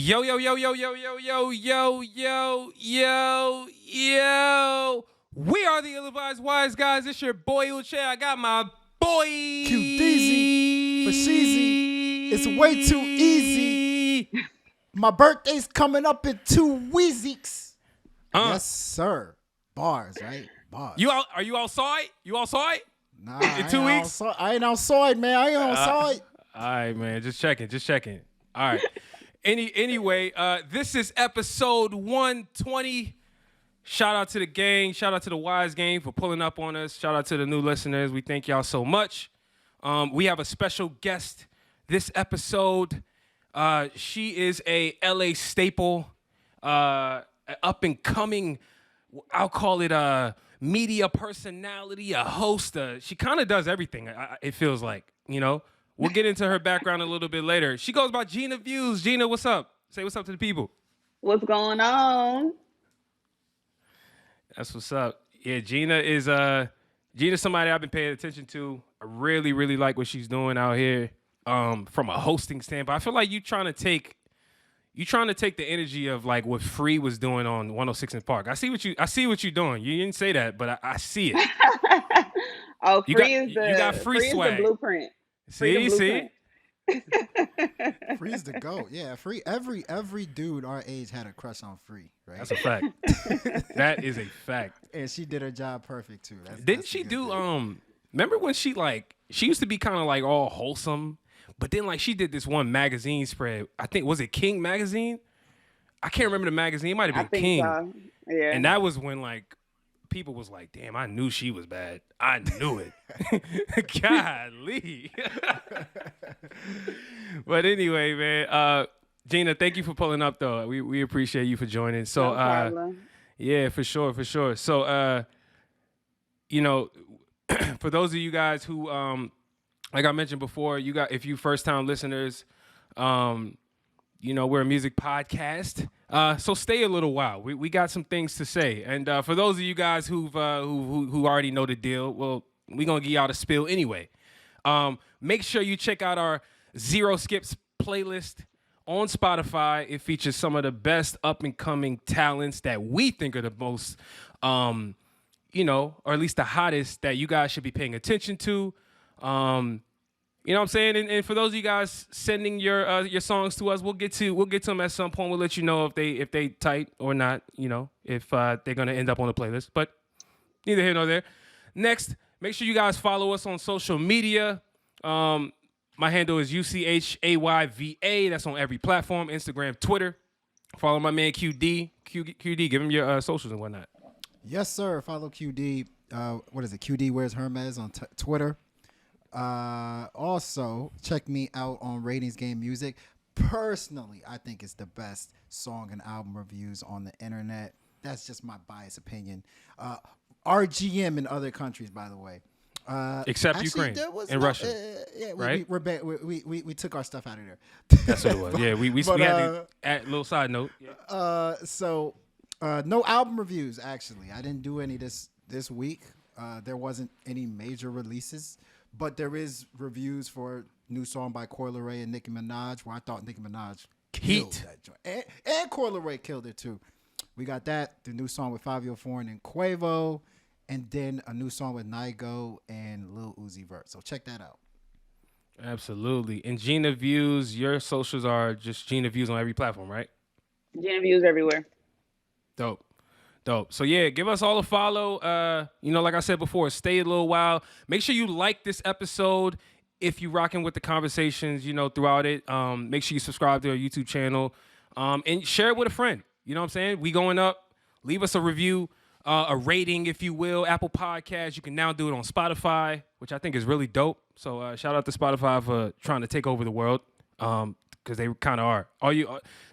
Yo, yo, yo, yo, yo, yo, yo, yo, yo, yo, yo. We are the ill-advised wise guys. It's your boy Uchay. I got my boy QDeezy for Sheezy. It's way too easy. My birthday's coming up in 2 weeks. Yes, sir. Bars, right? Bars. You out? Are you outside? You outside? Nah, in 2 weeks? I ain't outside, man. I ain't outside. All right, man. Just checking. All right. Anyway, this is episode 120. Shout out to the gang. Shout out to the Wise Gang for pulling up on us. Shout out to the new listeners. We thank y'all so much. We have a special guest this episode. She is a LA staple, up and coming. I'll call it a media personality, a host. She kind of does everything. It feels like, you know. We'll get into her background a little bit later. She goes by Gina Views. Gina, what's up? Say what's up to the people. What's going on? That's what's up. Yeah, Gina's somebody I've been paying attention to. I really, really like what she's doing out here. From a hosting standpoint, I feel like you trying to take the energy of like what Free was doing on 106 in Park. I see what you're doing. You didn't say that, but I see it. Oh, you got free swag. Is the blueprint. See. Free's the GOAT. Yeah, Free. Every dude our age had a crush on Free, right? That's a fact. That is a fact. And she did her job perfect too. Didn't she do? Remember when she used to be kind of like all wholesome, but then like she did this one magazine spread. I think was it King magazine? I can't remember the magazine. It might have been King. So. Yeah. And that was when like people was like, damn, I knew she was bad. I knew it. Golly. But anyway, man, Gina, thank you for pulling up though. We appreciate you for joining. So no problem. Yeah, for sure. So you know, for those of you guys who like I mentioned before, if you first time listeners, you know, we're a music podcast. So stay a little while. We got some things to say. And for those of you guys who already know the deal, well, we're going to give y'all the spill anyway. Make sure you check out our Zero Skips playlist on Spotify. It features some of the best up-and-coming talents that we think are the most, you know, or at least the hottest that you guys should be paying attention to. You know what I'm saying? And for those of you guys sending your songs to us, we'll get to them at some point. We'll let you know if they tight or not, you know, if they're going to end up on the playlist. But neither here nor there. Next, make sure you guys follow us on social media. My handle is UCHAYVA. That's on every platform, Instagram, Twitter. Follow my man QD. QD, give him your socials and whatnot. Yes, sir. Follow QD. What is it? QD Wears Hermes on Twitter. Also, check me out on Ratings Game Music. Personally, I think it's the best song and album reviews on the internet. That's just my biased opinion. RGM in other countries, by the way. Except actually, Ukraine and Russia. Yeah, right? We took our stuff out of there. That's what it was. Yeah, we had to add a little side note. Yeah. So no album reviews, actually. I didn't do any this week. There wasn't any major releases. But there is reviews for new song by Coi Leray and Nicki Minaj, where I thought Nicki Minaj killed that joint. And Coi Leray killed it too. We got that, the new song with Fabio Foreign and Quavo, and then a new song with Nigo and Lil Uzi Vert. So check that out. Absolutely. And Gina Views, your socials are just Gina Views on every platform, right? Gina Views everywhere. Dope. So yeah, give us all a follow. You know, like I said before, stay a little while. Make sure you like this episode if you're rocking with the conversations, you know, throughout it. Make sure you subscribe to our YouTube channel. And share it with a friend. You know what I'm saying? We going up. Leave us a review, a rating, if you will. Apple Podcasts. You can now do it on Spotify, which I think is really dope. So shout out to Spotify for trying to take over the world. Because they kind of are.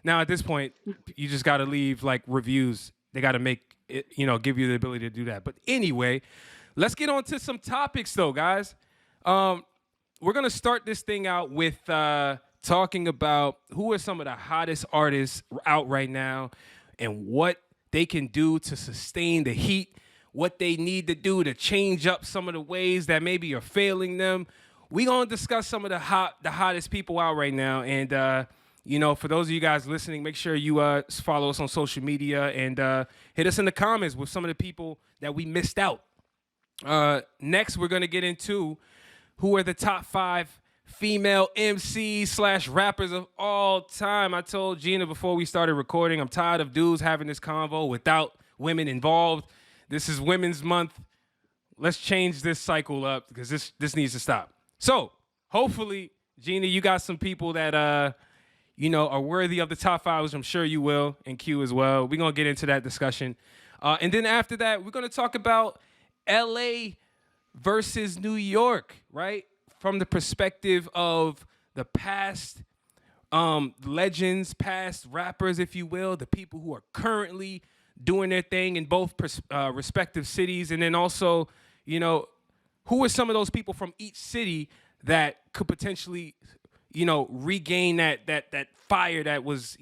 Now at this point, you just got to leave like reviews. They got to make it, you know, give you the ability to do that. But anyway, let's get on to some topics, though, guys. We're going to start this thing out with talking about who are some of the hottest artists out right now and what they can do to sustain the heat, what they need to do to change up some of the ways that maybe are failing them. We're going to discuss some of the hottest people out right now. And For those of you guys listening, make sure you follow us on social media and hit us in the comments with some of the people that we missed out. Next, we're going to get into who are the top 5 female MCs / rappers of all time. I told Gina before we started recording, I'm tired of dudes having this convo without women involved. This is Women's Month. Let's change this cycle up because this needs to stop. So hopefully, Gina, you got some people that are worthy of the top 5, which I'm sure you will, and Q as well. We're going to get into that discussion. And then after that, we're going to talk about LA versus New York, right? From the perspective of the past legends, past rappers, if you will, the people who are currently doing their thing in both respective cities. And then also, who are some of those people from each city that could potentially, regain that fire that was,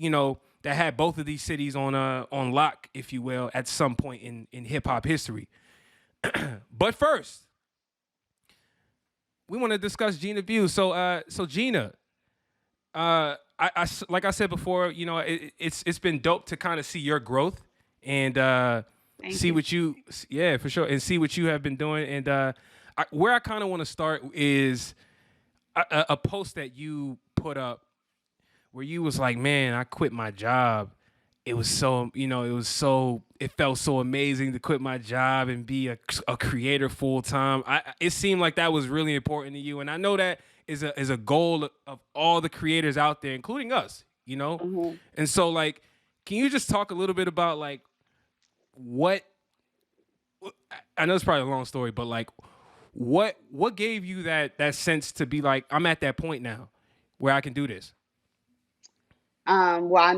that had both of these cities on lock, if you will, at some point in hip hop history. But first, we want to discuss Gina Views. So Gina, I like I said before, it's been dope to kind of see your growth and see what you, yeah, for sure, and see what you have been doing. And where I kind of want to start is a post that you put up where you was like, man, I quit my job. It was so, it felt so amazing to quit my job and be a creator full time. It seemed like that was really important to you. And I know that is a goal of all the creators out there, including us, Mm-hmm. And so like, can you just talk a little bit about like what, I know it's probably a long story, but like what gave you that sense to be like, I'm at that point now where I can do this? Well, I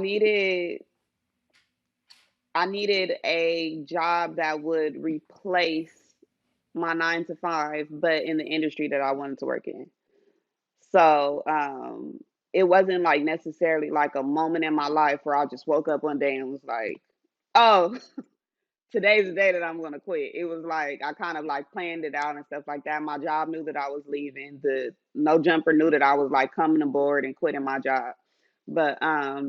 needed a job that would replace my 9 to 5, but in the industry that I wanted to work in. So it wasn't like necessarily like a moment in my life where I just woke up one day and was like, oh, today's the day that I'm gonna quit. It was like I kind of like planned it out and stuff like that. My job knew that I was leaving. The No Jumper knew that I was like coming aboard and quitting my job. But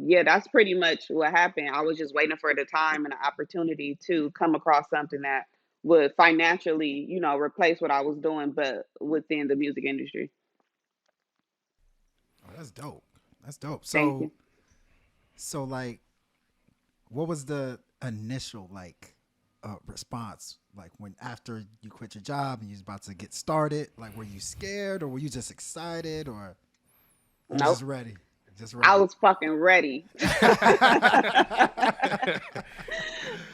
yeah, that's pretty much what happened. I was just waiting for the time and the opportunity to come across something that would financially, replace what I was doing, but within the music industry. Oh, that's dope. That's dope. Thank you. So like, what was the initial like response? Like when after you quit your job and you was about to get started, like were you scared or were you just excited or you Nope. just ready? Just I ready. was fucking ready.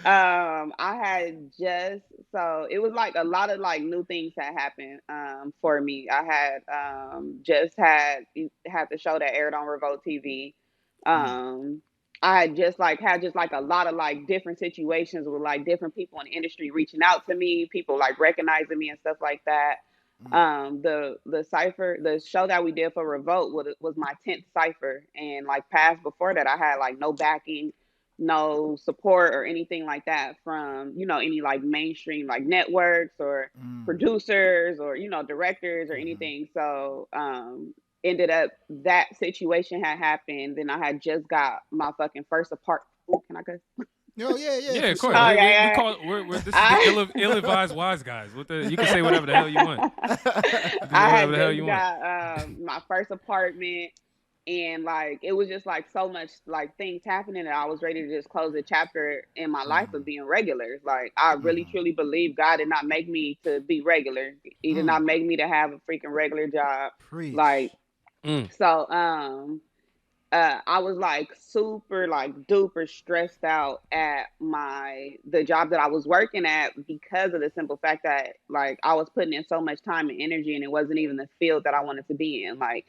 I had just so it was like a lot of like new things had happened for me. I had just had the show that aired on Revolt TV. Mm, Um I had just like a lot of like different situations with like different people in the industry reaching out to me, people like recognizing me and stuff like that. mm, The cipher, the show that we did for Revolt was my 10th cipher, and like past before that, I had like no backing, no support or anything like that from any like mainstream like networks or mm, producers or directors or mm-hmm. anything. So ended up that situation had happened. Then I had just got my fucking first apart. Ooh, can I go? Oh yeah, Yeah, for of course. sure. Oh We yeah, call this is the yeah. ill-advised wise guys. You can say whatever the hell you want. You can say I whatever had the hell you just want. got my first apartment, and like it was just like so much like things happening that I was ready to just close a chapter in my life of Mm, being regular. Like I really mm-hmm. truly believe God did not make me to be regular. He did Mm, not make me to have a freaking regular job. Like preach. Mm. so I was like super like duper stressed out at the job that I was working at because of the simple fact that like I was putting in so much time and energy and it wasn't even the field that I wanted to be in. Like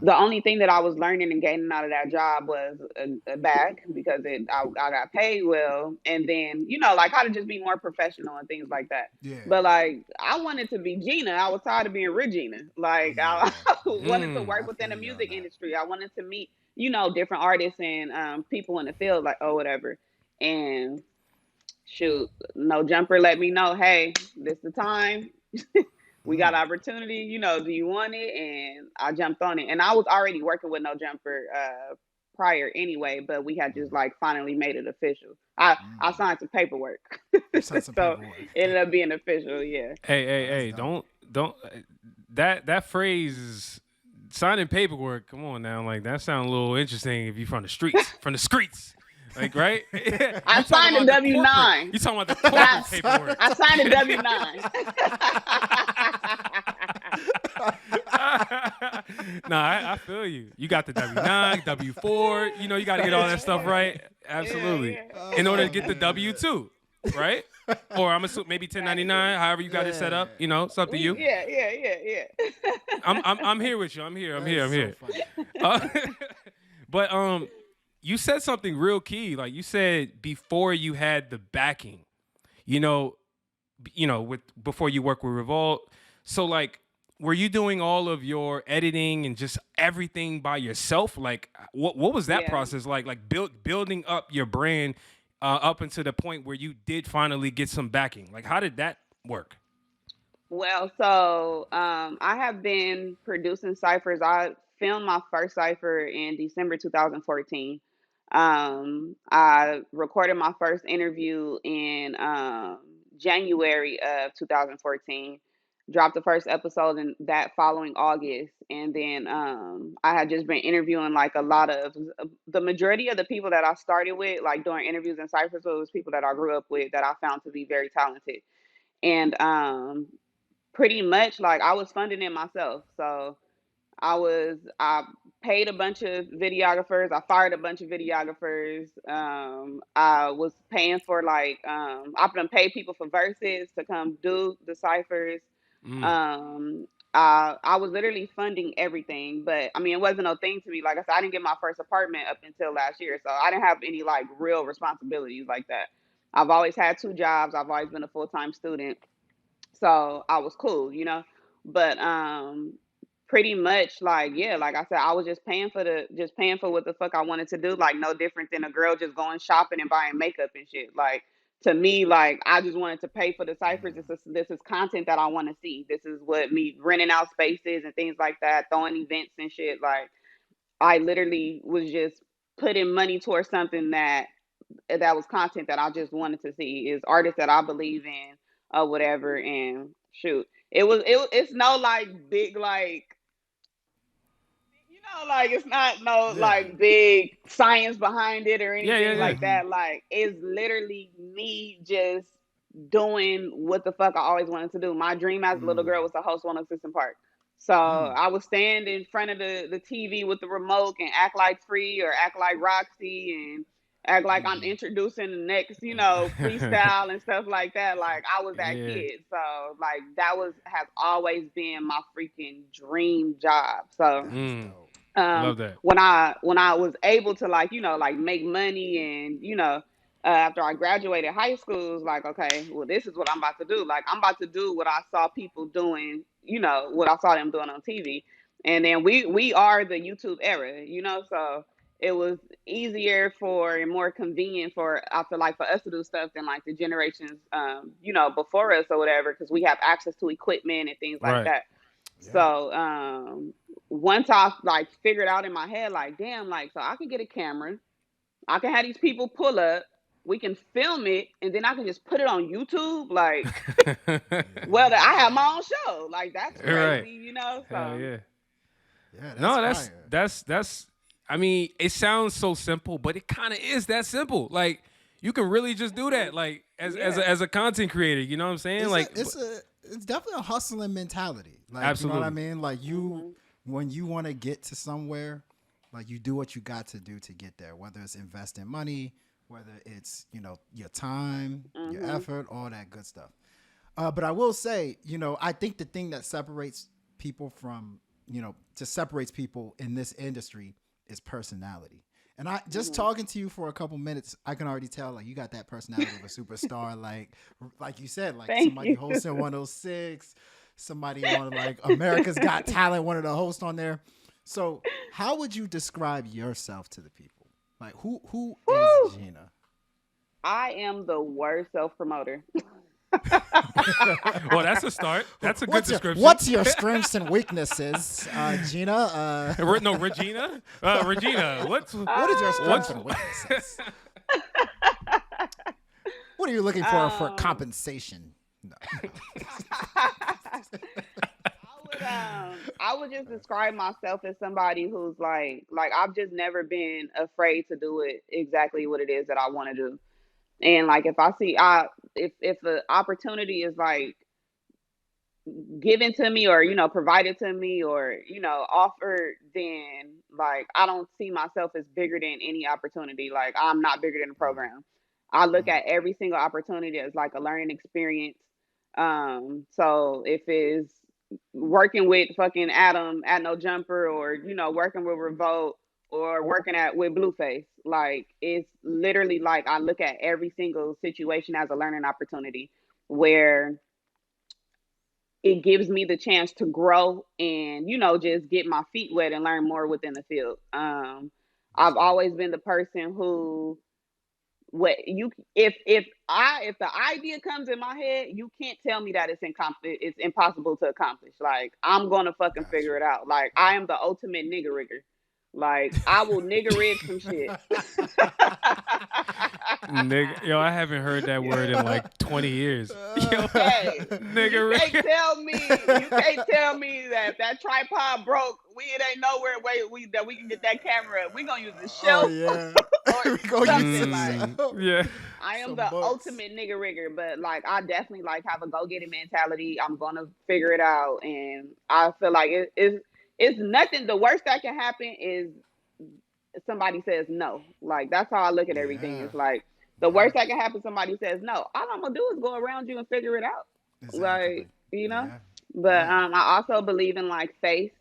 the Mm, only thing that I was learning and gaining out of that job was a bag because I got paid well, and then like how to just be more professional and things like that. yeah, But like I wanted to be Gina. I was tired of being Regina. Like I yeah. wanted to I work within feel the you on music that. industry. I wanted to meet different artists and people in the field like whatever. And shoot, No Jumper let me know, hey, this the time. We got Mm, opportunity, do you want it? And I jumped on it. And I was already working with No Jumper prior anyway, but we had just like finally made it official. I signed some paperwork, You signed some so paperwork. it ended up being official. Yeah. That's Hey, dope. don't that phrase signing paperwork. Come on now, like that sounds a little interesting if you from the streets, like right. I You talking signed a about the W corporate? nine, You talking about the but corporate paperwork? I signed a W-9. Nah, I feel you. You got the W-9, W-4. You know, you got to get all that stuff right. Absolutely. Yeah. In order to get the W-2, right? Or I'm assuming maybe 1099, however you got it set up. You know, it's up to you. Yeah. I'm here with you. I'm here. I'm here. So funny. Uh, but you said something real key. Like you said before you had the backing, you know, with before you work with Revolt. So like, were you doing all of your editing and just everything by yourself? Like, what was that Yeah. process like? Like building up your brand up until the point where you did finally get some backing. Like, how did that work? Well, so I have been producing ciphers. I filmed my first cipher in December 2014. I recorded my first interview in January of 2014. Dropped the first episode in that following August, and then I had just been interviewing like a lot of the majority of the people that I started with, like doing interviews and ciphers, was people that I grew up with that I found to be very talented. And pretty much like I was funding it myself. So I paid a bunch of videographers. I fired a bunch of videographers. I was paying for like I done paid people for verses to come do the ciphers. Mm, Um I was literally funding everything, but I mean it wasn't no thing to me. Like I said, I didn't get my first apartment up until last year, so I didn't have any like real responsibilities like that. I've always had two jobs. I've always been a full-time student, so I was cool, you know. But pretty much like yeah, like I said, I was just paying for what the fuck I wanted to do, like no different than a girl just going shopping and buying makeup and shit. Like to me, like I just wanted to pay for the ciphers. This is content that I want to see. This is what me renting out spaces and things like that, throwing events and shit. Like I literally was just putting money towards something that was content that I just wanted to see, is artists that I believe in or whatever. And shoot, it's no like big like, you know, like it's not no Yeah. like big science behind it or anything yeah. like that. Like it's literally me just doing what the fuck I always wanted to do. My dream as a little girl was to host 106 in Park. So I would stand in front of the TV with the remote and act like Free or act like Roxy and act like I'm introducing the next, you know, freestyle and stuff like that. Like I was that Yeah. kid. So like that has always been my freaking dream job. So That's Mm, dope. love that. when I was able to like, you know, like make money and, you know, after I graduated high school, it was like, okay, well, this is what I'm about to do. Like, I'm about to do what I saw people doing, you know, what I saw them doing on TV. And then we are the YouTube era, you know, so it was easier for and more convenient for, I feel like, for us to do stuff than like the generations, you know, before us or whatever, because we have access to equipment and things like Right. that. Yeah. So once I like figured out in my head, like, damn, like, so I could get a camera, I can have these people pull up, we can film it, and then I can just put it on YouTube. Like, well, I have my own show. Like, that's Right. crazy, you know? Hell So, yeah. Yeah, that's No, fire. that's. I mean, it sounds so simple, but it kind of is that simple. Like you can really just do that. Like as a content creator, you know what I'm saying? It's definitely a hustling mentality. Like Absolutely. you know what I mean? Like when you want to get to somewhere, like you do what you got to do to get there, whether it's investing money, whether it's, you know, your time, your effort, all that good stuff. But I will say, you know, I think the thing that separates people from, you know, just separates people in this industry is personality. And I just talking to you for a couple minutes, I can already tell like you got that personality of a superstar, like you said, like thank somebody you. hosting 106, somebody on like America's Got Talent, one of the hosts on there. So how would you describe yourself to the people? Like who Woo! is Gina? I am the worst self promoter. Well, that's a start. That's a good description. What's your strengths and weaknesses, Gina? No, Regina. Regina, What is your strengths and weaknesses? What are you looking for compensation? No. I would just describe myself as somebody who's like I've just never been afraid to do it exactly what it is that I want to do. And like if I see if the opportunity is like given to me or provided to me or offered, then like I don't see myself as bigger than any opportunity. Like I'm not bigger than the program. I look at every single opportunity as like a learning experience. So if it's working with fucking Adam at No Jumper, or working with Revolt, or working with Blueface, like it's literally like I look at every single situation as a learning opportunity where it gives me the chance to grow and just get my feet wet and learn more within the field. I've always been the person who, if the idea comes in my head, you can't tell me that it's impossible to accomplish. Like I'm gonna fucking figure it out. Like I am the ultimate nigga rigger. Like I will nigga rig some shit. Nigga, yo, I haven't heard that word in like 20 years. Yo, Hey, nigga, you can't tell me that if that tripod broke, it ain't nowhere that we can get that camera. We gonna use the shelf. Oh yeah. Or We gonna use something the like. shelf. yeah. I am Some the books. ultimate nigga rigger, but like I definitely like have a go get it mentality. I'm gonna figure it out, and I feel like it's nothing. The worst that can happen is somebody says no. Like that's how I look at everything. Yeah. It's like the worst that can happen, somebody says no. All I'm gonna do is go around you and figure it out. Exactly. Like Yeah. But Yeah. I also believe in like faith.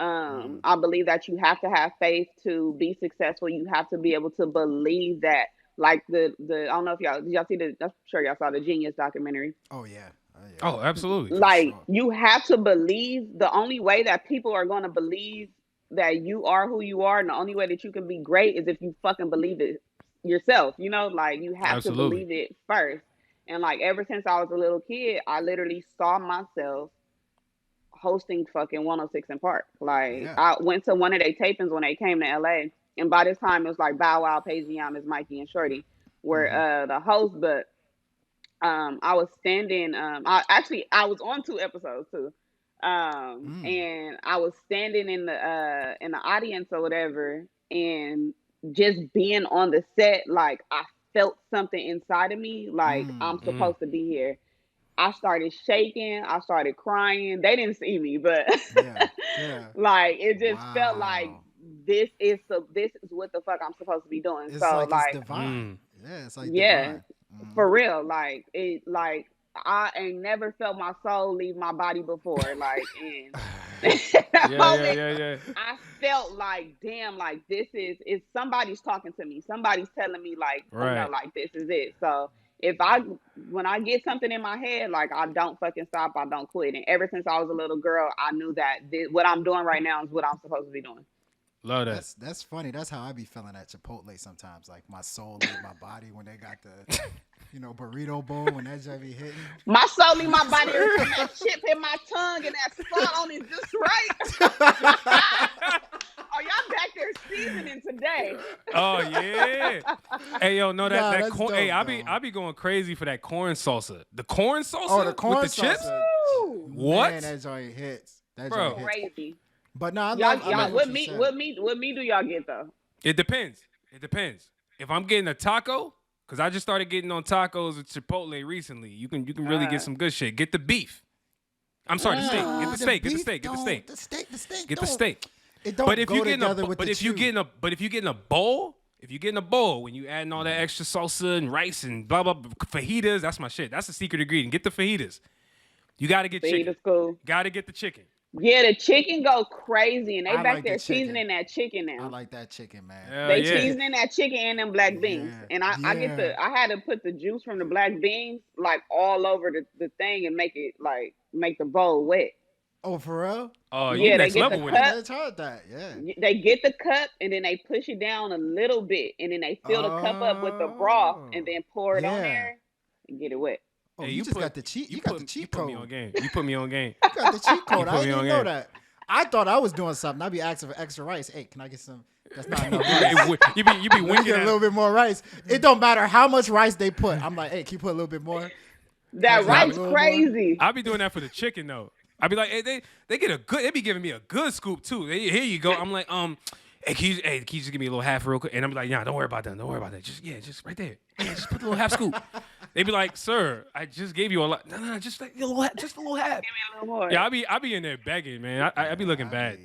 I believe that you have to have faith to be successful. You have to be able to believe that, like the I don't know if y'all see I'm sure y'all saw the Genius documentary. Oh yeah. Oh yeah. Oh, absolutely. Like sure. you have to believe. The only way that people are going to believe that you are who you are, and the only way that you can be great is if you fucking believe it yourself. Like you have to Absolutely. believe it first. And like ever since I was a little kid, I literally saw myself hosting fucking 106 in Park. Like Yeah. I went to one of their tapings when they came to LA, and by this time it was like Bow Wow, Page Yamas, Mikey, and Shorty were the hosts. But I was standing. I was on 2 episodes too, and I was standing in the audience or whatever, and just being on the set, like I felt something inside of me, like I'm supposed to be here. I started shaking. I started crying. They didn't see me, but Yeah. Yeah. like it just felt like Wow. this is what the fuck I'm supposed to be doing. It's So like like it's divine. Yeah. It's like yeah, divine. for real. Like I ain't never felt my soul leave my body before. Like in that moment, Yeah. I felt like damn, like this is somebody's talking to me. Somebody's telling me like, Right. like this is it. So when I get something in my head, like I don't fucking stop. I don't quit. And ever since I was a little girl, I knew that what I'm doing right now is what I'm supposed to be doing. Love that. That's funny. That's how I be feeling at Chipotle sometimes. Like my soul leave my body when they got the burrito bowl when that joint be hitting. My soul leave my body and that chip in my tongue and that spot on it just right. Oh, y'all back there seasoning today. Oh yeah. Hey yo, no that that's corn. dope, Hey, though. I be going crazy for that corn salsa. The corn salsa. Oh, the corn with the chips. salsa. What? Man, that joint hits. That Bro. joint hits. Crazy. But no, I Y'all, love what you meat said. do y'all get though? It depends. It depends. If I'm getting a taco, because I just started getting on tacos at Chipotle recently. You can really get some good shit. Get the beef. I'm sorry, the steak. Get the steak. Get the beef steak. Get the don't- steak. The steak. The steak. Get the don't- steak. It don't But if go you getting together a with but the if you chew. getting a bowl, when you adding all that extra salsa and rice and blah blah fajitas, that's my shit. That's the secret ingredient. Get the fajitas. You got to get chicken. Fajitas cool. Got to get the chicken. Yeah, the chicken go crazy, and they I back like there the chicken. seasoning that chicken now. I like that chicken, man. Hell They yeah. seasoning that chicken and them black beans. Yeah, And I had to put the juice from the black beans like all over the thing and make the bowl wet. Oh, for real? Oh, Yeah, you they next get level the with cut. it. Let's heard that. Yeah. They get the cup and then they push it down a little bit and then they fill the cup up with the broth and then pour it on Yeah. there and get it wet. Oh, Hey, you just got the cheat. You got the cheat put code. me on game. You put me on game. You got the cheat code. put I me didn't on know game. that. I thought I was doing something. I'd be asking for extra rice. Hey, can I get some? That's not enough rice. you be Let me winking get a at little bit more rice. It don't matter how much rice they put. I'm like, hey, can you put a little bit more? That Nah, rice a little crazy. I be doing that for the chicken though. I be like, hey, they get a good. They be giving me a good scoop too. Here you go. I'm like, hey, can you just give me a little half real quick? And I'm like, nah, don't worry about that. Don't worry about that. Just right there. Yeah, just put a little half scoop. They be like, sir, I just gave you a lot. No, just like a little half. Give me a little more. Yeah, I be in there begging, man. I be looking bad.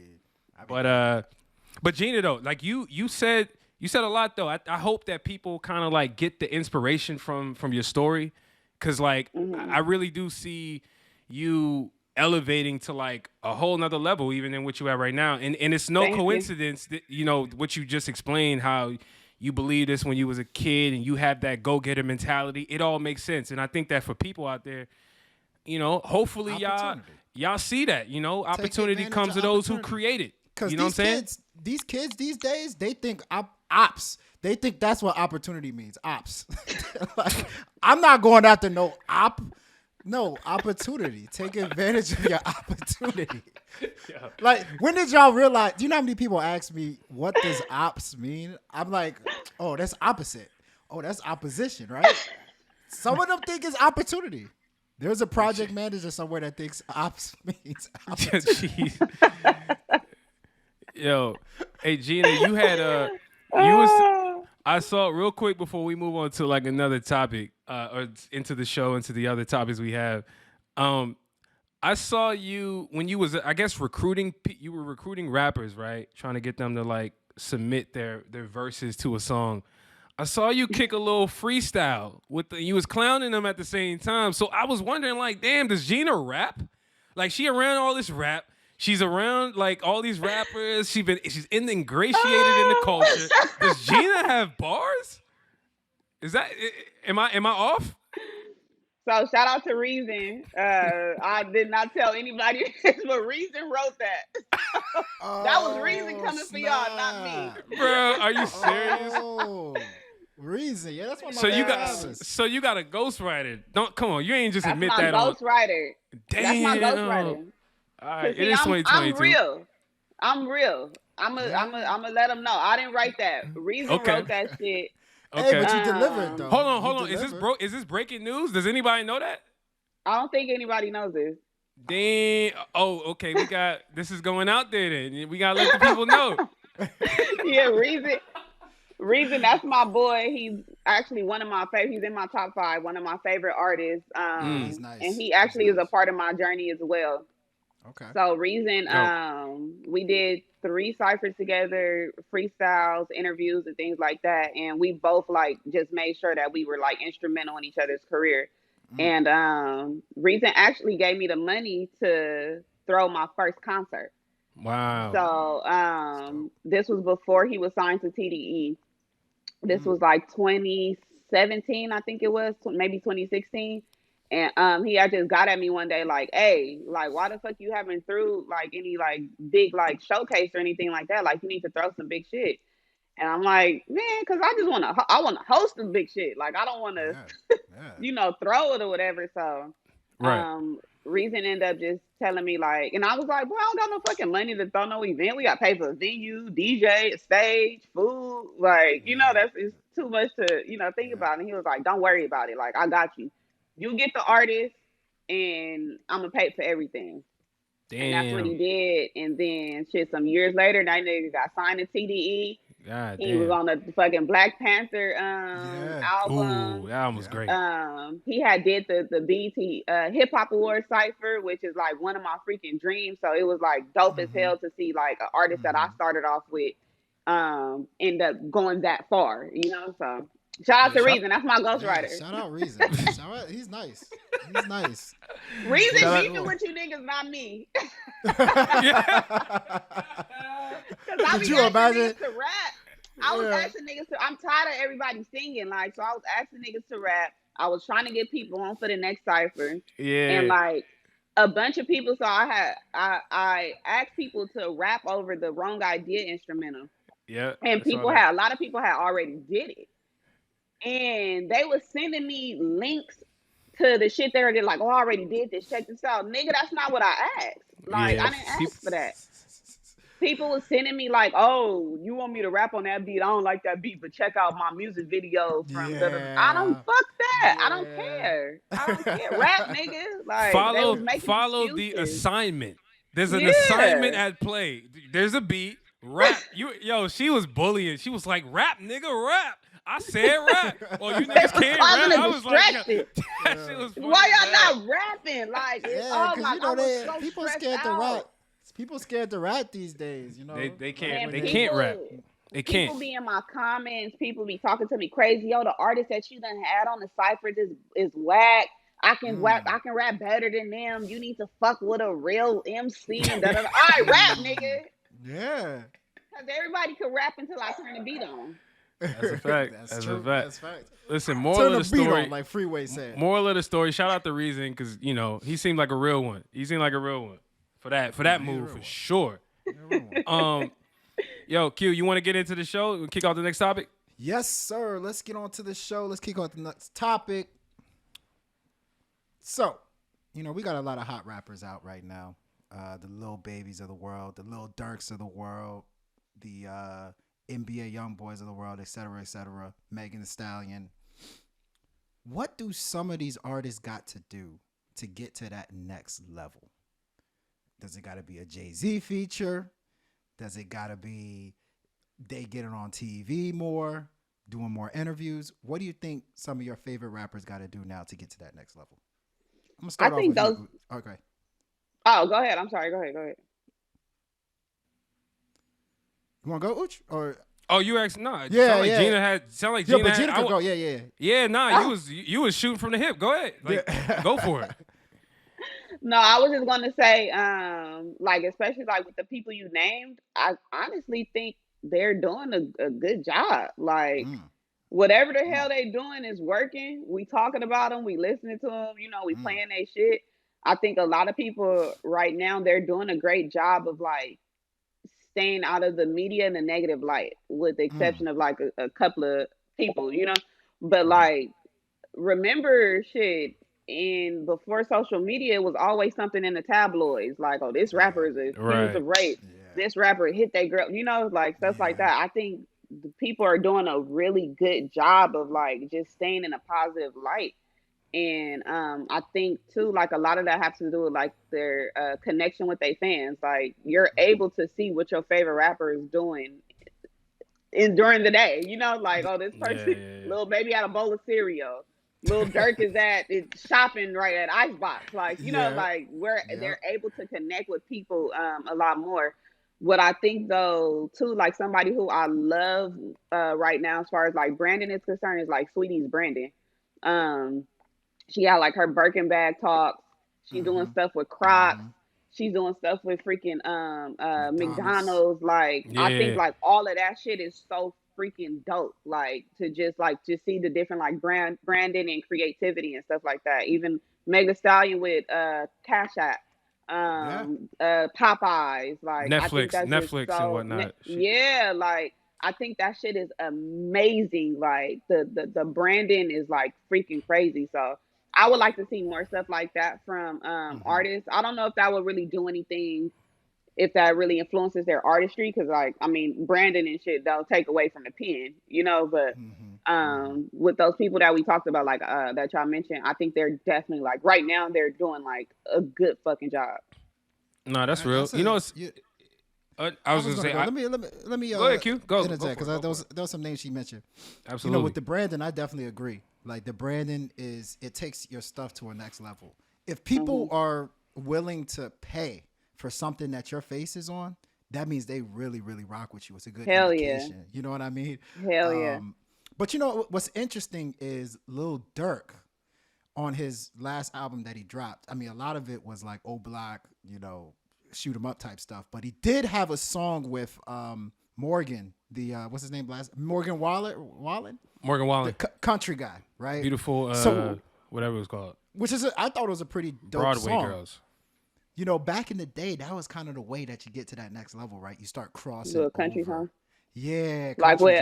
But Gina though, like you said a lot though. I hope that people kind of like get the inspiration from your story, cause like I really do see you elevating to like a whole nother level even than what you at right now. And it's no coincidence that what you just explained, how you believe this when you was a kid and you have that go-getter mentality. It all makes sense. And I think that for people out there, hopefully y'all see that, opportunity comes to those who create it. You know what I'm saying? These kids these days, they think ops. They think that's what opportunity means. Ops. Like, I'm not going after no opportunity. Take advantage of your opportunity. Yeah. Like, when did y'all realize? Do you know how many people ask me, what does ops mean? I'm like, oh, that's opposite. Oh, that's opposition, right? Some of them think it's opportunity. There's a project manager somewhere that thinks ops means opportunity. Yo, hey Gina, you had I saw real quick before we move on to like another topic, or into the show, into the other topics we have. I saw you when you was, I guess, you were recruiting rappers, right? Trying to get them to like submit their verses to a song. I saw you kick a little freestyle you was clowning them at the same time. So I was wondering, like, damn, does Gina rap? Like, she around all this rap. She's around like all these rappers. She's ingratiated in the culture. Does Gina have bars? Is that? Am I off? So shout out to Reason. I did not tell anybody this, but Reason wrote that. That was Reason coming for y'all, not me. Bro, are you serious? Oh, Reason, yeah, that's what my So you got a ghostwriter. Come on, you ain't just admit that. That's my ghostwriter. Damn. That's my ghostwriter. All right, See, it is 2022. I'm real. I'm gonna let them know. I didn't write that. Reason wrote that shit. Okay. Hey, but you delivered though. Hold on. Is this breaking news? Does anybody know that? I don't think anybody knows this. Damn. Oh, okay. This is going out there then. We gotta let the people know. Yeah, Reason, that's my boy. He's actually one of my favorite. He's in my top 5. One of my favorite artists. He's nice. And he actually is a part of my journey as well. Okay. So Reason, we did 3 ciphers together, freestyles, interviews, and things like that. And we both like just made sure that we were like instrumental in each other's career. And Reason actually gave me the money to throw my first concert. Wow. So this was before he was signed to TDE. This was like 2017, I think it was, maybe 2016. And he had just got at me one day like, hey, like, why the fuck you haven't threw like any like big like showcase or anything like that? Like, you need to throw some big shit. And I'm like, man, because I want to host the big shit. Like, I don't want to, throw it or whatever. So, Reason ended up just telling me like, and I was like, boy, I don't got no fucking money to throw no event. We got to pay for a venue, DJ, stage, food. Like, it's too much to, think about. And he was like, don't worry about it. Like, I got you. You get the artist, and I'm going to pay for everything. Damn. And that's what he did. And then, some years later, that nigga got signed to TDE. God he damn. was on the fucking Black Panther album. Ooh, that album was great. He had did the BET Hip Hop Awards cipher, which is like one of my freaking dreams. So it was like dope as hell to see like an artist that I started off with end up going that far, So shout out to Reason. That's my ghostwriter. Shout out Reason. He's nice. He's nice. Reason beefing with you niggas, not me. Could you imagine? To rap. I was asking niggas to. I'm tired of everybody singing. Like, so I was asking niggas to rap. I was trying to get people on for the next cipher. Yeah. And like a bunch of people. So I asked people to rap over the Wrong Idea instrumental. Yeah. And a lot of people had already did it. And they were sending me links to the shit they're like, oh, I already did this. Check this out, nigga. That's not what I asked. Like, Yeah, I didn't ask for that. People was sending me like, oh, you want me to rap on that beat? I don't like that beat, but check out my music video from. I don't Yeah. fuck that. I don't Yeah. care. I don't care. Rap, nigga. Like they was making follow the excuses. assignment. There's an Yeah. assignment at play. There's a beat. Rap. She was bullying. She was like, rap, nigga, rap. I said rap. Well, you niggas can't Causing rap. a I was like, distraction. that shit was funny. Why y'all not rapping? Like, Yeah, oh because my, you know I was so people stressed scared to out. rap. People scared to rap these days. You know, They can't. Man, They people- can't rap. They can't. People be in my comments. People be talking to me crazy. Yo, the artist that you done had on the ciphers is whack. I can rap. I can rap better than them. You need to fuck with a real MC and da da. All right, rap, nigga. Yeah. Because everybody can rap until I turn the beat on. That's a fact. That's true. true. That's fact. Listen, moral Turn of the the beat story. on, like Freeway said. Moral of the story. Shout out to Reason because he seemed like a real one. He seemed like a real one for that move for sure. Yo, Q, you want to get into the show and kick off the next topic? Yes, sir. Let's get on to the show. Let's kick off the next topic. So, we got a lot of hot rappers out right now. The Lil Babies of the world, the Lil Durks of the world, the NBA Young Boys of the world, et cetera, Megan Thee Stallion. What do some of these artists got to do to get to that next level? Does it got to be a Jay-Z feature? Does it got to be they get it on TV more, doing more interviews? What do you think some of your favorite rappers got to do now to get to that next level? I'm going to start off with you. Okay. Oh, go ahead. I'm sorry. Go ahead. You want to go, Uch? Or Oh, you asked? Nah. Yeah, Gina yeah, Gina but had. Gina could go. Yeah. Yeah, nah. You was shooting from the hip. Go ahead. Go for it. No, I was just gonna say, like especially like with the people you named, I honestly think they're doing a good job. Like whatever the hell they doing is working. We talking about them, we listening to them. We playing their shit. I think a lot of people right now they're doing a great job of like staying out of the media in a negative light, with the exception of like a couple of people, But like, remember shit. And before social media, it was always something in the tabloids, like, oh, this rapper is accused of rape. Yeah. This rapper hit that girl, like stuff like that. I think the people are doing a really good job of like just staying in a positive light. And I think too, like a lot of that has to do with like their connection with their fans. Like you're able to see what your favorite rapper is doing during the day. Like, oh, this person, little baby had a bowl of cereal. Lil Durk is shopping right at Icebox. Like, like they're able to connect with people a lot more. What I think though, too, like somebody who I love right now as far as like Brandon is concerned is like Sweetie's Brandon. She got like her Birkin bag talks. She's doing stuff with Crocs. She's doing stuff with freaking McDonald's. Like I think like all of that shit is so freaking dope. Like to just see the different like branding and creativity and stuff like that. Even Meg Thee Stallion with Cash App, Popeyes, like Netflix and whatnot. Like I think that shit is amazing. Like the branding is like freaking crazy. So I would like to see more stuff like that from artists. I don't know if that would really do anything, if that really influences their artistry, because like I mean branding and shit don't take away from the pen, but with those people that we talked about, like that y'all mentioned, I think they're definitely like right now they're doing like a good fucking job. No, that's real. I was gonna say let me go ahead, Q. Go because there was some names she mentioned. Absolutely. With the branding, I definitely agree. Like the branding it takes your stuff to a next level. If people are willing to pay for something that your face is on, that means they really, really rock with you. It's a good indication. Yeah. You know what I mean? Hell yeah. But what's interesting is Lil Durk on his last album that he dropped. I mean, a lot of it was like O Block, shoot 'em up type stuff. But he did have a song with Morgan, the what's his name? Morgan Wallen. Morgan Wallen, the country guy, right? Beautiful, whatever it was called. Which is I thought it was a pretty dope Broadway song. Girls. Back in the day, that was kind of the way that you get to that next level, right? You start crossing. Do a country song. Yeah. Like with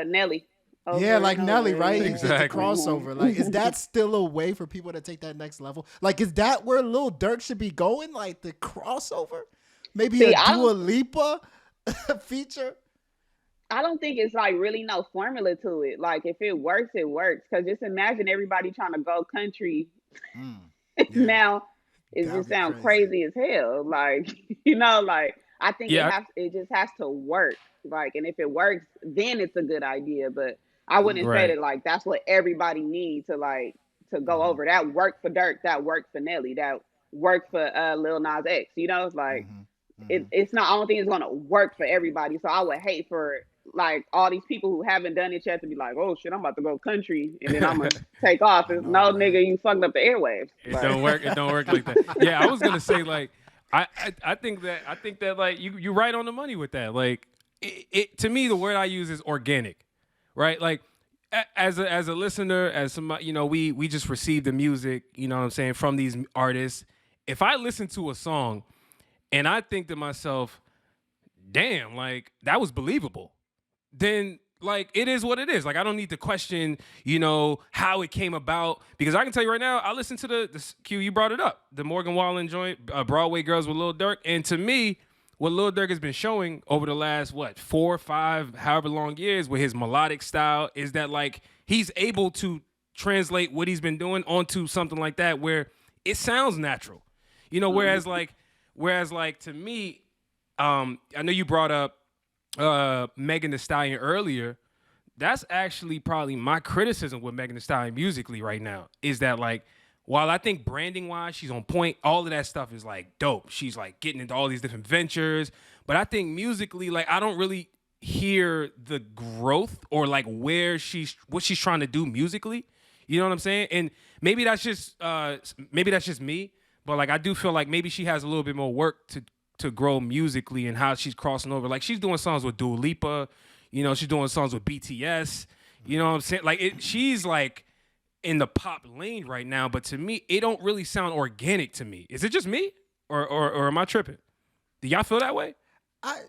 Nelly. Yeah, over like and Nelly, over. right? He did the Exactly. crossover. Like, is that still a way for people to take that next level? Like, is that where Lil Durk should be going? Like the crossover? Maybe See, a Dua Lipa feature? I don't think it's like really no formula to it. Like if it works, it works. Cause just imagine everybody trying to go country Yeah, now. It that'd just be sounds crazy. crazy as hell. Like like I think Yeah, it just has to work. Like, and if it works, then it's a good idea. But I wouldn't say right. that like that's what everybody needs to go over. That worked for Dirk, that worked for Nelly, that worked for Lil Nas X. Like it's not. I don't think it's gonna work for everybody. So I would hate for like all these people who haven't done it yet to be like, oh shit, I'm about to go country and then I'm gonna take off. I No, know, right? nigga, you fucked up the airwaves. It Like, don't work. It don't work like that. Yeah, I was gonna say like, I think that like you're right on the money with that. Like, it to me the word I use is organic, right? Like, as a listener, as somebody, we just receive the music, you know what I'm saying, from these artists. If I listen to a song and I think to myself, damn, like that was believable, then like it is what it is. Like I don't need to question, how it came about because I can tell you right now, I listened to the Q, you brought it up, the Morgan Wallen joint, Broadway Girls with Lil Durk, and to me, what Lil Durk has been showing over the last 4, 5, however long years with his melodic style is that like he's able to translate what he's been doing onto something like that where it sounds natural, whereas to me, I know you brought up Megan Thee Stallion earlier. That's actually probably my criticism with Megan Thee Stallion musically right now is that like while I think branding wise she's on point, all of that stuff is like dope. She's like getting into all these different ventures, but I think musically like I don't really hear the growth or like what she's trying to do musically. You know what I'm saying? And maybe that's just me, but like I do feel like maybe she has a little bit more work to grow musically and how she's crossing over. Like she's doing songs with Dua Lipa, she's doing songs with BTS. You know what I'm saying? Like she's like in the pop lane right now, but to me, it don't really sound organic to me. Is it just me, or am I tripping? Do y'all feel that way? I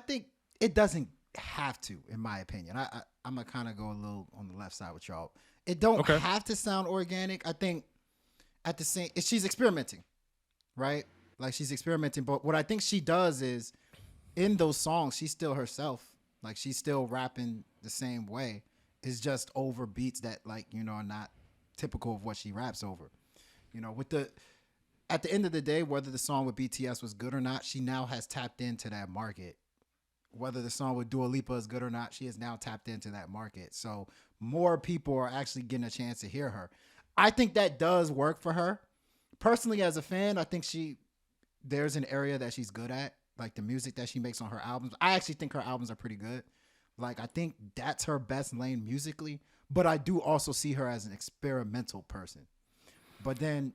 think it doesn't have to, in my opinion. I'm gonna kind of go a little on the left side with y'all. It don't have to sound organic. I think at the same, she's experimenting, right? Like she's experimenting, but what I think she does is in those songs, she's still herself. Like she's still rapping the same way. It's just over beats that like, are not typical of what she raps over. At the end of the day, whether the song with BTS was good or not, she now has tapped into that market. Whether the song with Dua Lipa is good or not, she has now tapped into that market. So more people are actually getting a chance to hear her. I think that does work for her. Personally, as a fan, I think there's an area that she's good at, like the music that she makes on her albums. I actually think her albums are pretty good. Like, I think that's her best lane musically, but I do also see her as an experimental person. But then,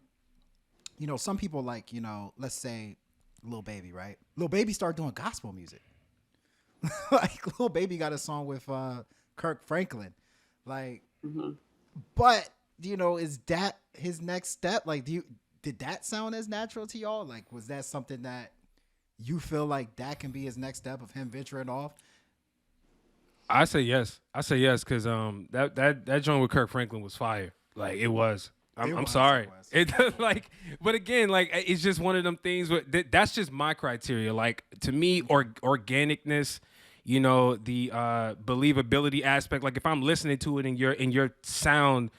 some people like, let's say Lil Baby, right? Lil Baby started doing gospel music. Like, Lil Baby got a song with Kirk Franklin. Like, but, is that his next step? Like, did that sound as natural to y'all? Like, was that something that you feel like that can be his next step of him venturing off? I say yes because that joint with Kirk Franklin was fire. Like it was. I'm sorry. It like, but again, like it's just one of them things. That's just my criteria. Like to me, organicness, the believability aspect. Like if I'm listening to it in your sound,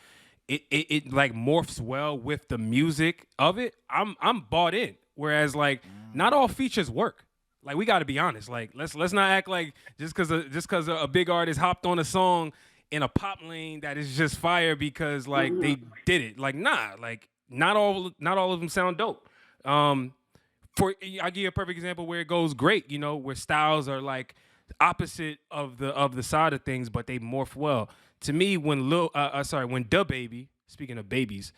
it like morphs well with the music of it. I'm bought in. Whereas like not all features work. Like we got to be honest. Like let's not act like just because a big artist hopped on a song in a pop lane that is just fire because like they did it. Like nah, like not all of them sound dope. I'll give you a perfect example where it goes great. Where styles are like opposite of the side of things, but they morph well. To me, when DaBaby, speaking of babies,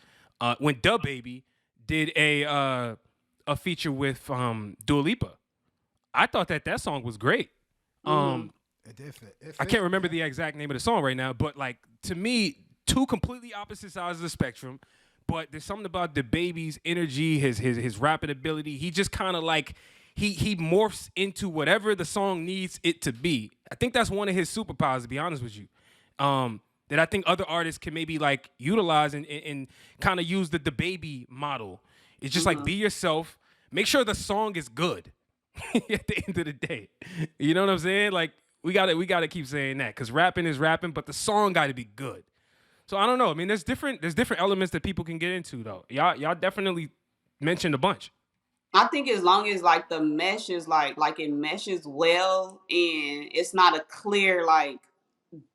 when DaBaby did a feature with Dua Lipa, I thought that song was great. It did fit. I can't remember the exact name of the song right now, but like to me, two completely opposite sides of the spectrum. But there's something about DaBaby's energy, his rapping ability. He just kind of like he morphs into whatever the song needs it to be. I think that's one of his superpowers, to be honest with you. that I think other artists can maybe like utilize and kind of use the baby model. It's just like be yourself. Make sure the song is good at the end of the day. You know what I'm saying? Like we gotta keep saying that because rapping is rapping, but the song got to be good. So I don't know. I mean, there's different elements that people can get into though. Y'all definitely mentioned a bunch. I think as long as like the mesh is like it meshes well and it's not a clear like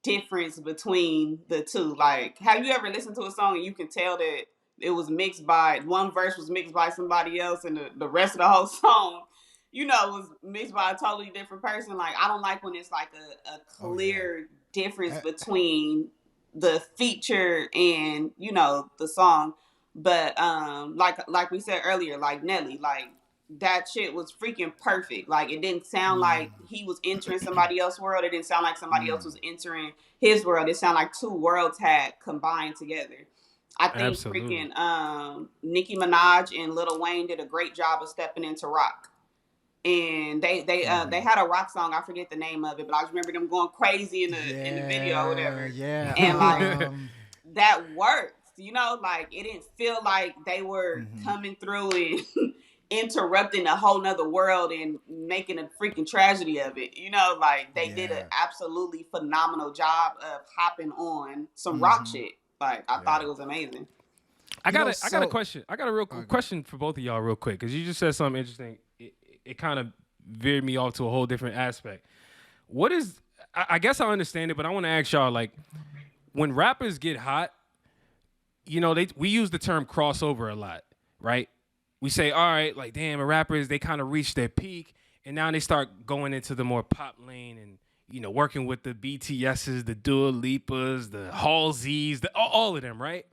difference between the two. Like, have you ever listened to a song and you can tell that it was mixed by one verse was mixed by somebody else and the rest of the whole song, was mixed by a totally different person. Like, I don't like when it's like a clear difference between the feature and the song. But like we said earlier, like Nelly, like that shit was freaking perfect. Like it didn't sound like he was entering somebody else's world. It didn't sound like somebody else was entering his world. It sounded like two worlds had combined together. I think freaking Nicki Minaj and Lil Wayne did a great job of stepping into rock. And they had a rock song. I forget the name of it, but I remember them going crazy in the video or whatever. Yeah. And like that worked. Like it didn't feel like they were coming through and interrupting a whole nother world and making a freaking tragedy of it. Like they did an absolutely phenomenal job of hopping on some rock shit. Like I thought it was amazing. I got a question. I got a real question for both of y'all real quick because you just said something interesting. It kind of veered me off to a whole different aspect. What is? I guess I understand it, but I want to ask y'all like when rappers get hot. We use the term crossover a lot, right? We say, all right, like, damn, rappers, they kind of reach their peak, and now they start going into the more pop lane and, working with the BTSs, the Dua Lipas, the Halseys, all of them, right?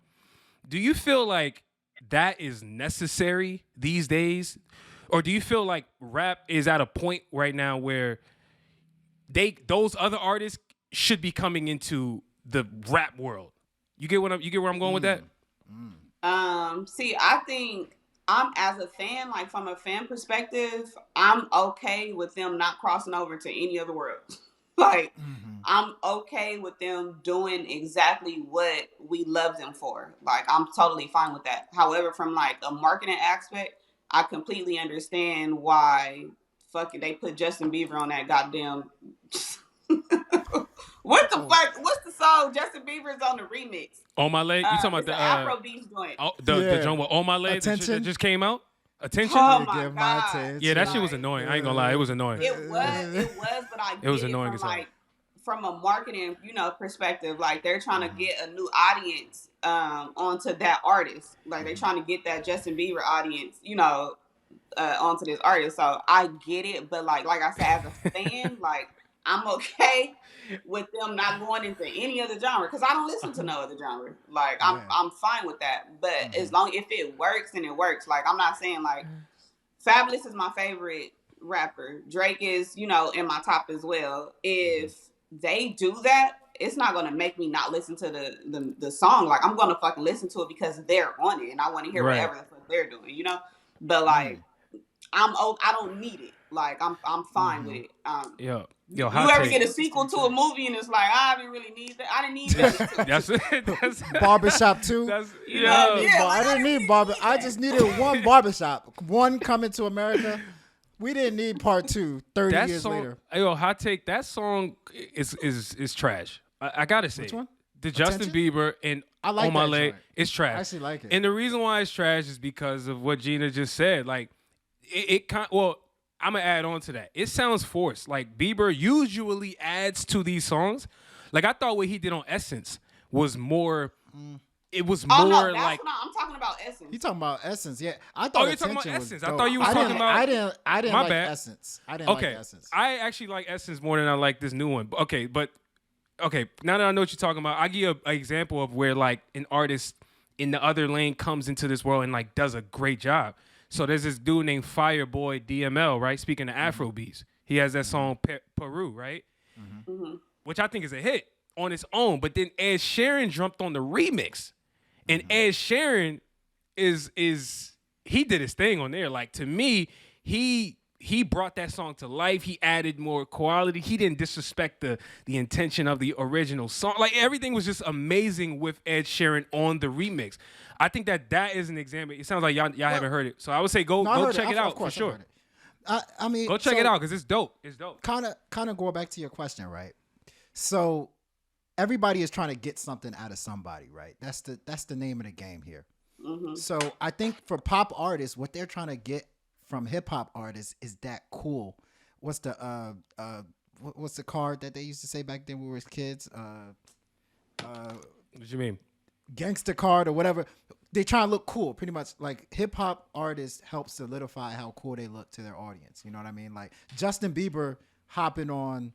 Do you feel like that is necessary these days? Or do you feel like rap is at a point right now where those other artists should be coming into the rap world? You get where I'm going with that? See, I think I'm as a fan, like from a fan perspective, I'm okay with them not crossing over to any other world. Like, I'm okay with them doing exactly what we love them for. Like, I'm totally fine with that. However, from like a marketing aspect, I completely understand why they put Justin Bieber on that goddamn. What the fuck? What's the song Justin Bieber's on the remix? On My Leg? You talking about the Afro Beats joint? The joint with On My Leg that just came out? Attention? Oh my God. Yeah, that shit was annoying. I ain't gonna lie, it was annoying. It was, but I get it from like from a marketing, perspective. Like they're trying to get a new audience onto that artist. Like they're trying to get that Justin Bieber audience, onto this artist. So I get it, but like I said, as a fan, like I'm okay with them not going into any other genre because I don't listen to no other genre. Like I'm fine with that. But as long if it works, then it works. Like I'm not saying like Fabulous is my favorite rapper. Drake is, in my top as well. If they do that, it's not gonna make me not listen to the song. Like I'm gonna fucking listen to it because they're on it and I want to hear whatever the fuck they're doing, But like I don't need it. Like I'm fine with it. Yo, you ever get a sequel to a movie and it's like I didn't really need that. I didn't need that. That's Barbershop 2. I didn't need Barber. I just needed one Barbershop. One Coming to America. We didn't need part 2 30 years later. Yo, hot take. That song is trash. I gotta say. Which one? The Justin Bieber and On My Leg. It's trash. I actually like it. And the reason why it's trash is because of what Gina just said. Like I'm gonna add on to that. It sounds forced. Like Bieber usually adds to these songs. Like I thought what he did on Essence was more. It was more like. I'm talking about Essence. You talking about Essence? Yeah, I thought. You're talking about Essence. I thought you was talking about. I didn't like Essence. I didn't like Essence. I actually like Essence more than I like this new one. Okay. Now that I know what you're talking about, I give you an example of where like an artist in the other lane comes into this world and like does a great job. So there's this dude named Fireboy DML, right? Speaking of Afrobeats, he has that song Peru, right? Which I think is a hit on its own. But then Ed Sheeran jumped on the remix, and Ed Sheeran he did his thing on there. Like to me, he he brought that song to life. He added more quality. He didn't disrespect the intention of the original song. Like everything was just amazing with Ed Sheeran on the remix. I think that is an example. It sounds like y'all haven't heard it, so I would say go check it out for sure. I mean, go check it out because it's dope. It's dope. Kind of going back to your question, right? So everybody is trying to get something out of somebody, right? That's the name of the game here. Mm-hmm. So I think for pop artists, what they're trying to get from hip hop artists is that cool. What's the what's the card that they used to say back then when we were kids? What do you mean? Gangster card or whatever. They try to look cool, pretty much. Like hip hop artists help solidify how cool they look to their audience. You know what I mean? Like Justin Bieber hopping on,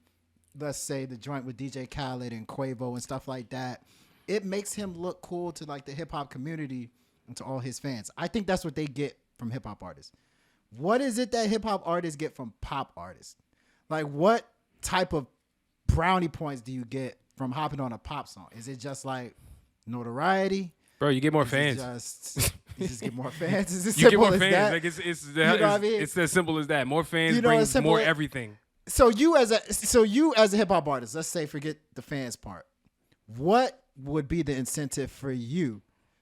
let's say, the joint with DJ Khaled and Quavo and stuff like that. It makes him look cool to like the hip hop community and to all his fans. I think that's what they get from hip hop artists. What is it that hip hop artists get from pop artists? Like what type of brownie points do you get from hopping on a pop song? Is it just like notoriety? Bro, you get more fans. You just get more fans. Is it you get simple more as fans. that? Like it's You know what I mean? It's as simple as that. More fans You know, brings it's simple more as- everything. So you as a hip hop artist, let's say forget the fans part. What would be the incentive for you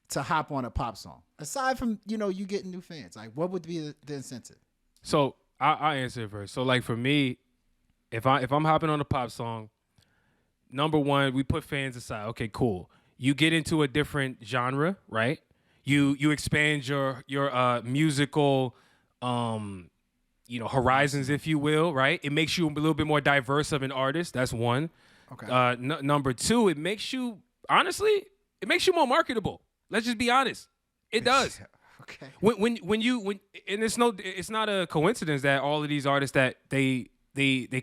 to hop on a pop song? Aside from, you getting new fans, like what would be the incentive? So I'll answer it first. So like for me, if I'm hopping on a pop song, number one, we put fans aside. Okay, cool. You get into a different genre, right? You expand your musical horizons, if you will, right? It makes you a little bit more diverse of an artist. That's one. Okay. Number two, it makes you more marketable. Let's just be honest. It does. Okay. When and it's not a coincidence that all of these artists that they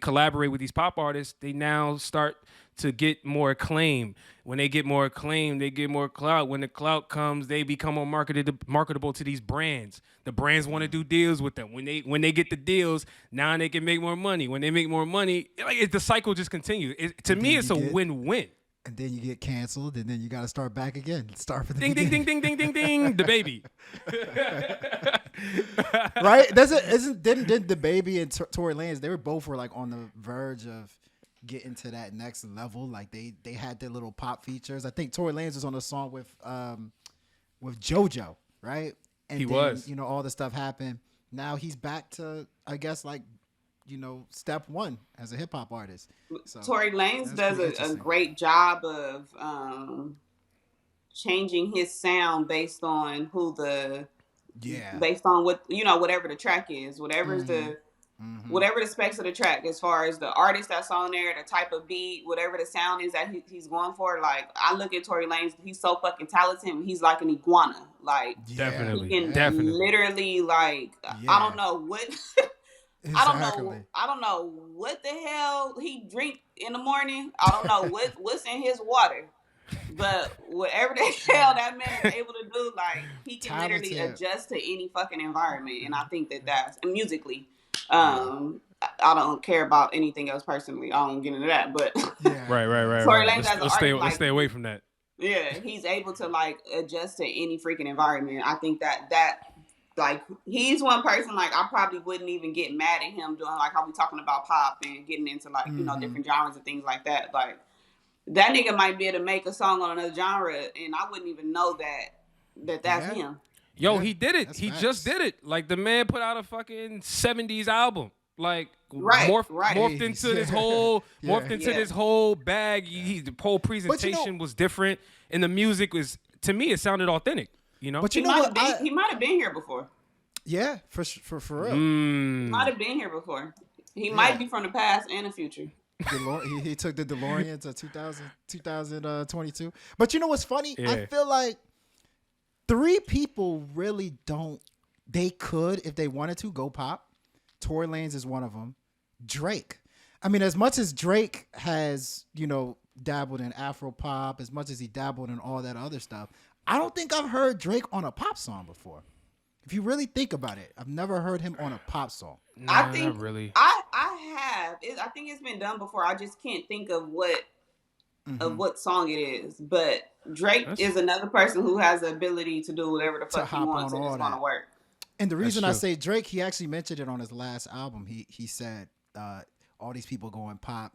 collaborate with these pop artists, they now start to get more acclaim. When they get more acclaim, they get more clout. When the clout comes, they become more marketable to these brands. The brands want to do deals with them. When they get the deals, now they can make more money. When they make more money, the cycle just continues. To me, it's a win-win. And then you get canceled, and then you got to start back again. Start from the Ding, ding, beginning. ding, ding, ding, ding, ding. The baby. Right? Didn't the baby and Tory Lanez, they were both like on the verge of getting to that next level. Like they had their little pop features. I think Tory Lanez was on a song with JoJo, right? And He then, was. All the stuff happened. Now he's back to, I guess, like, step one as a hip hop artist. So, Tory Lanez that's does pretty a interesting. great job of changing his sound based on based on what whatever the track is, whatever's whatever the specs of the track, as far as the artist that's on there, the type of beat, whatever the sound is that he's going for. Like I look at Tory Lanez, he's so fucking talented. He's like an iguana. Like Definitely. he can Definitely. literally like I don't know what. Exactly. I don't know what the hell he drink in the morning. I don't know what's in his water. But whatever the hell that man is able to do, like he can literally adjust to any fucking environment. And I think that's musically. I don't care about anything else personally. I don't get into that. But Right. Tory Lanez as an Let's artist, stay away from that. Yeah, he's able to like adjust to any freaking environment. I think that like he's one person like I probably wouldn't even get mad at him doing like how we talking about pop and getting into like different genres and things like that. Like that nigga might be able to make a song on another genre and I wouldn't even know that's him. Yo, he did it. He facts. just did it. Like the man put out a fucking 70s album. Like morphed into this whole this whole bag. The whole presentation was different and the music was, to me, it sounded authentic. But he might have been here before. Yeah, for real. Might have been here before. He might be from the past and the future. He took the DeLorean to 2022. But you know what's funny? Yeah. I feel like 3 people really don't. They could, if they wanted to, go pop. Tory Lanez is one of them. Drake. I mean, as much as Drake has, dabbled in Afro pop, as much as he dabbled in all that other stuff, I don't think I've heard Drake on a pop song before. If you really think about it, I've never heard him on a pop song. I think not really. I have. I think it's been done before. I just can't think of what song it is. But Drake is another person who has the ability to do whatever the fuck he wants and it's gonna work. And the reason I true. say Drake, he actually mentioned it on his last album. He said all these people going pop,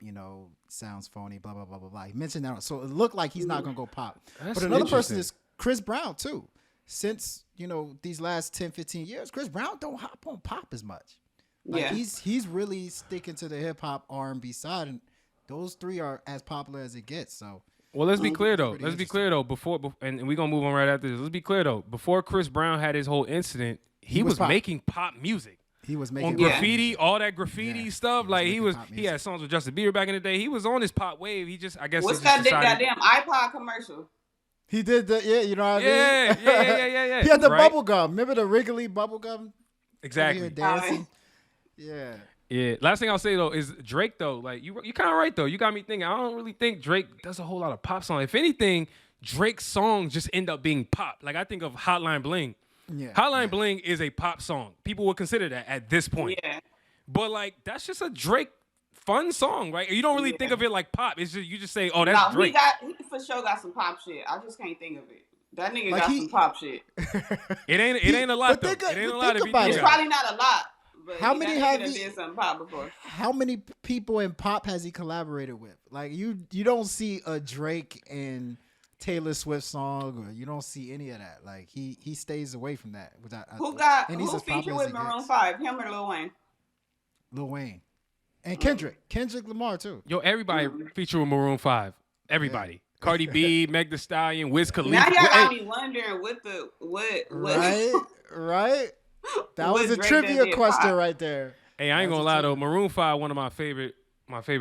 sounds phony, blah blah blah blah blah. He mentioned that, so it looked like he's not gonna go pop. That's but another person interesting. is Chris Brown too. Since these last 10, 15 years, Chris Brown don't hop on pop as much. Like Yeah. he's really sticking to the hip hop R&B side, and those three are as popular as it gets. So Well, let's be clear though. pretty Let's be clear though. And we're gonna move on right after this. Let's be clear though. Before Chris Brown had his whole incident, he was was pop. making pop music. he was On making graffiti, all that graffiti Yeah, stuff. he was Like making pop he music. had songs with Justin Bieber back in the day. He was on his pop wave. He just, I guess, What's he just that decided. damn iPod commercial? He did the you know what I Yeah, mean? yeah. He had the Right? bubble gum. Remember the Wrigley bubble gum? Exactly. Over here dancing. Yeah. Yeah. Last thing I'll say though is Drake though. Like you kind of right though. You got me thinking. I don't really think Drake does a whole lot of pop songs. If anything, Drake's songs just end up being pop. Like I think of Hotline Bling. Yeah. Hotline Bling is a pop song. People would consider that at this point. Yeah. But like that's just a Drake fun song, right? You don't really think of it like pop. It's just you just say, oh, that's No, Drake. he for sure got some pop shit. I just can't think of it. That nigga Like got he- some pop shit. It ain't a lot but though. think- It ain't a but lot think if you about think it. It's about it. probably not a lot. But How that many nigga have done he- did some pop before? How many people in pop has he collaborated with? Like you don't see a Drake and Taylor Swift song, or you don't see any of that. Like he stays away from that. Which and he's Who as popular featured as with it Maroon gets. 5? Him or Lil Wayne? Lil Wayne and Kendrick Lamar too. Yo, everybody feature with Maroon 5. Everybody. Cardi B, Meg Thee Stallion, Wiz Khalifa. Now y'all Hey, got me wondering what Right. That What was a Drake trivia did question pop. right there. hey, I ain't That gonna was lie a though. Maroon 5, one of my favorite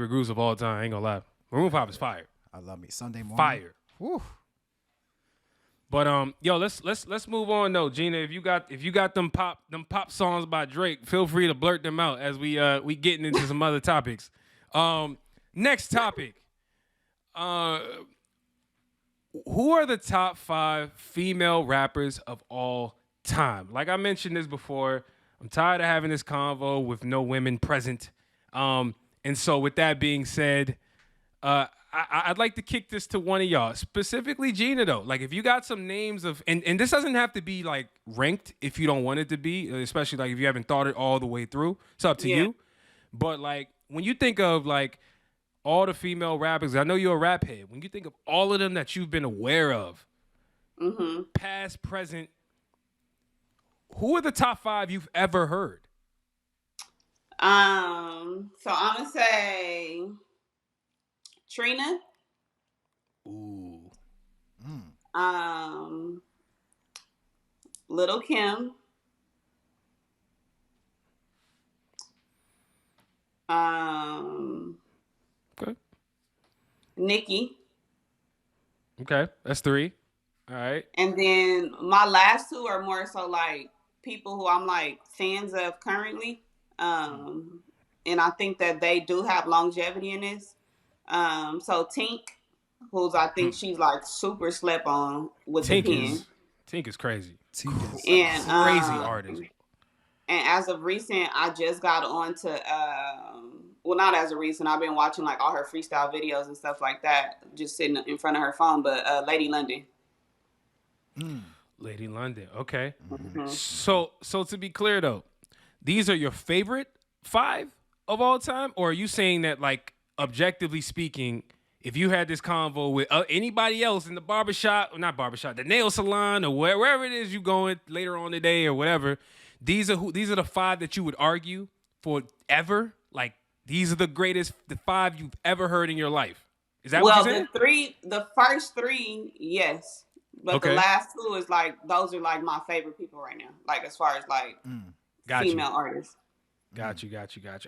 groups of all time. I ain't gonna lie. Maroon 5 is fire. I love me Sunday morning. Fire. Woo. But yo, let's move on though, Gina. If you got them pop songs by Drake, feel free to blurt them out as we getting into some other topics. Next topic. Who are the top 5 female rappers of all time? Like I mentioned this before, I'm tired of having this convo with no women present. And so with that being said, I'd like to kick this to one of y'all, specifically Gina though. Like if you got some names of, and this doesn't have to be like ranked if you don't want it to be, especially like if you haven't thought it all the way through. It's up to you. But like when you think of like all the female rappers, I know you're a rap head. When you think of all of them that you've been aware of, past, present, who are the top 5 you've ever heard? So I'm gonna say Trina. Ooh. Little Kim. Okay. Nikki. Okay. That's 3. All right. And then my last 2 are more so like people who I'm like fans of currently. And I think that they do have longevity in this. So Tink, who's I think she's like super slept on with the pen. Tink is crazy. And Crazy artist. And as of recent, I just got on to well, not as of recent. I've been watching like all her freestyle videos and stuff like that, just sitting in front of her phone. But Lady London. Lady London. Okay. So to be clear though, these are your favorite 5 of all time, or are you saying that like objectively speaking, if you had this convo with anybody else in the the nail salon or wherever it is you going later on today or whatever, these are the 5 that you would argue for ever? Like these are the 5 you've ever heard in your life. Is that what you're saying? The first 3, yes. But Okay. the last 2 is like, those are like my favorite people right now. Like as far as like female artists. Got you. I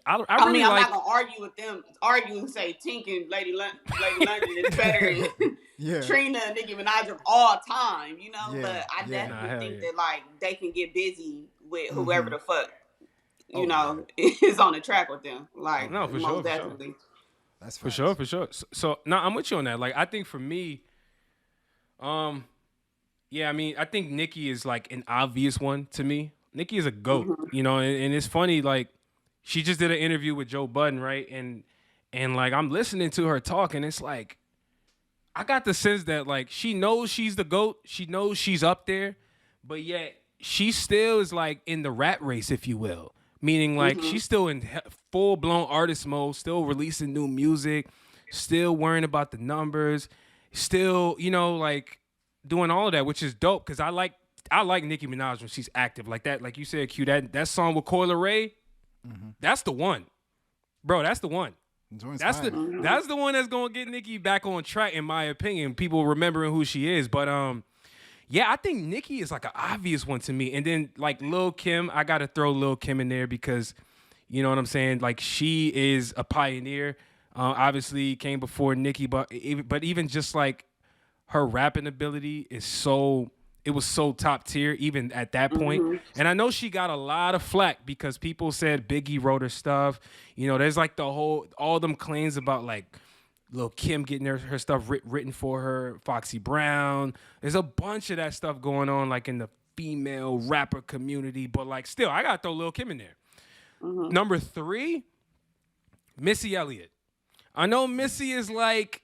I really mean, I'm like. not gonna argue with them. Argue and say Tink and Lady London is better than Trina and Nicki Minaj of all time, you know. Yeah, But I yeah. definitely think yeah. that like they can get busy with whoever the fuck is on the track with them. Like No, for most sure. definitely. That's For sure. So no, I'm with you on that. Like I think for me, yeah, I mean, I think Nicki is like an obvious one to me. Nicki is a GOAT, you know, and it's funny, like, she just did an interview with Joe Budden, right? And like I'm listening to her talk, and it's like I got the sense that like she knows she's the GOAT, she knows she's up there, but yet she still is like in the rat race, if you will. Meaning like she's still in full blown artist mode, still releasing new music, still worrying about the numbers, still, like doing all of that, which is dope because I like Nicki Minaj when she's active like that. Like you said, Q, that song with Coyle Ray, that's the one. Bro, that's the one. That's the one that's gonna get Nicki back on track, in my opinion. People remembering who she is. But yeah, I think Nicki is like an obvious one to me. And then like Lil Kim, I gotta throw Lil Kim in there because you know what I'm saying? Like she is a pioneer. Obviously came before Nicki, but even just like her rapping ability it was so top tier even at that point. And I know she got a lot of flack because people said Biggie wrote her stuff. There's like all them claims about like Lil Kim getting her stuff written for her, Foxy Brown. There's a bunch of that stuff going on like in the female rapper community. But like still, I gotta throw Lil Kim in there. Number 3, Missy Elliott. I know Missy is like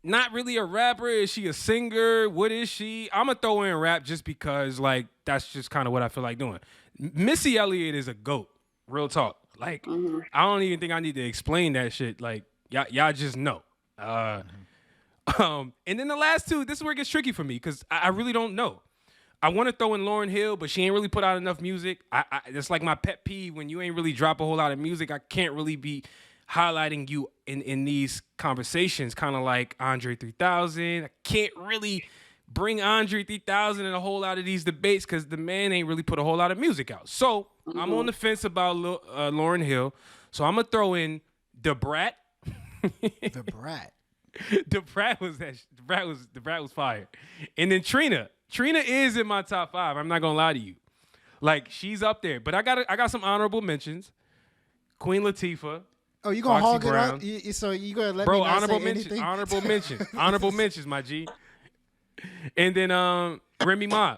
not really a rapper. Is she a singer? What is she? I'm gonna throw in rap just because like that's just kind of what I feel like doing. Missy Elliott is a GOAT. Real talk. Like I don't even think I need to explain that shit. Like y'all just know. And then the last 2, this is where it gets tricky for me because I really don't know. I want to throw in Lauryn Hill, but she ain't really put out enough music. That's like my pet peeve when you ain't really drop a whole lot of music. I can't really be highlighting you in these conversations, kind of like Andre 3000. I can't really bring Andre 3000 in a whole lot of these debates because the man ain't really put a whole lot of music out. So I'm on the fence about Lauryn Hill. So I'm gonna throw in Da Brat. The Brat. The Brat was fire. And then Trina. Trina is in my top 5. I'm not gonna lie to you. Like she's up there. But I got some honorable mentions. Queen Latifah. Oh, you gonna Foxy hog Brown. it up? So you gonna let Bro, me not honorable say mentions. anything? Honorable mentions, my G. And then Remy Ma.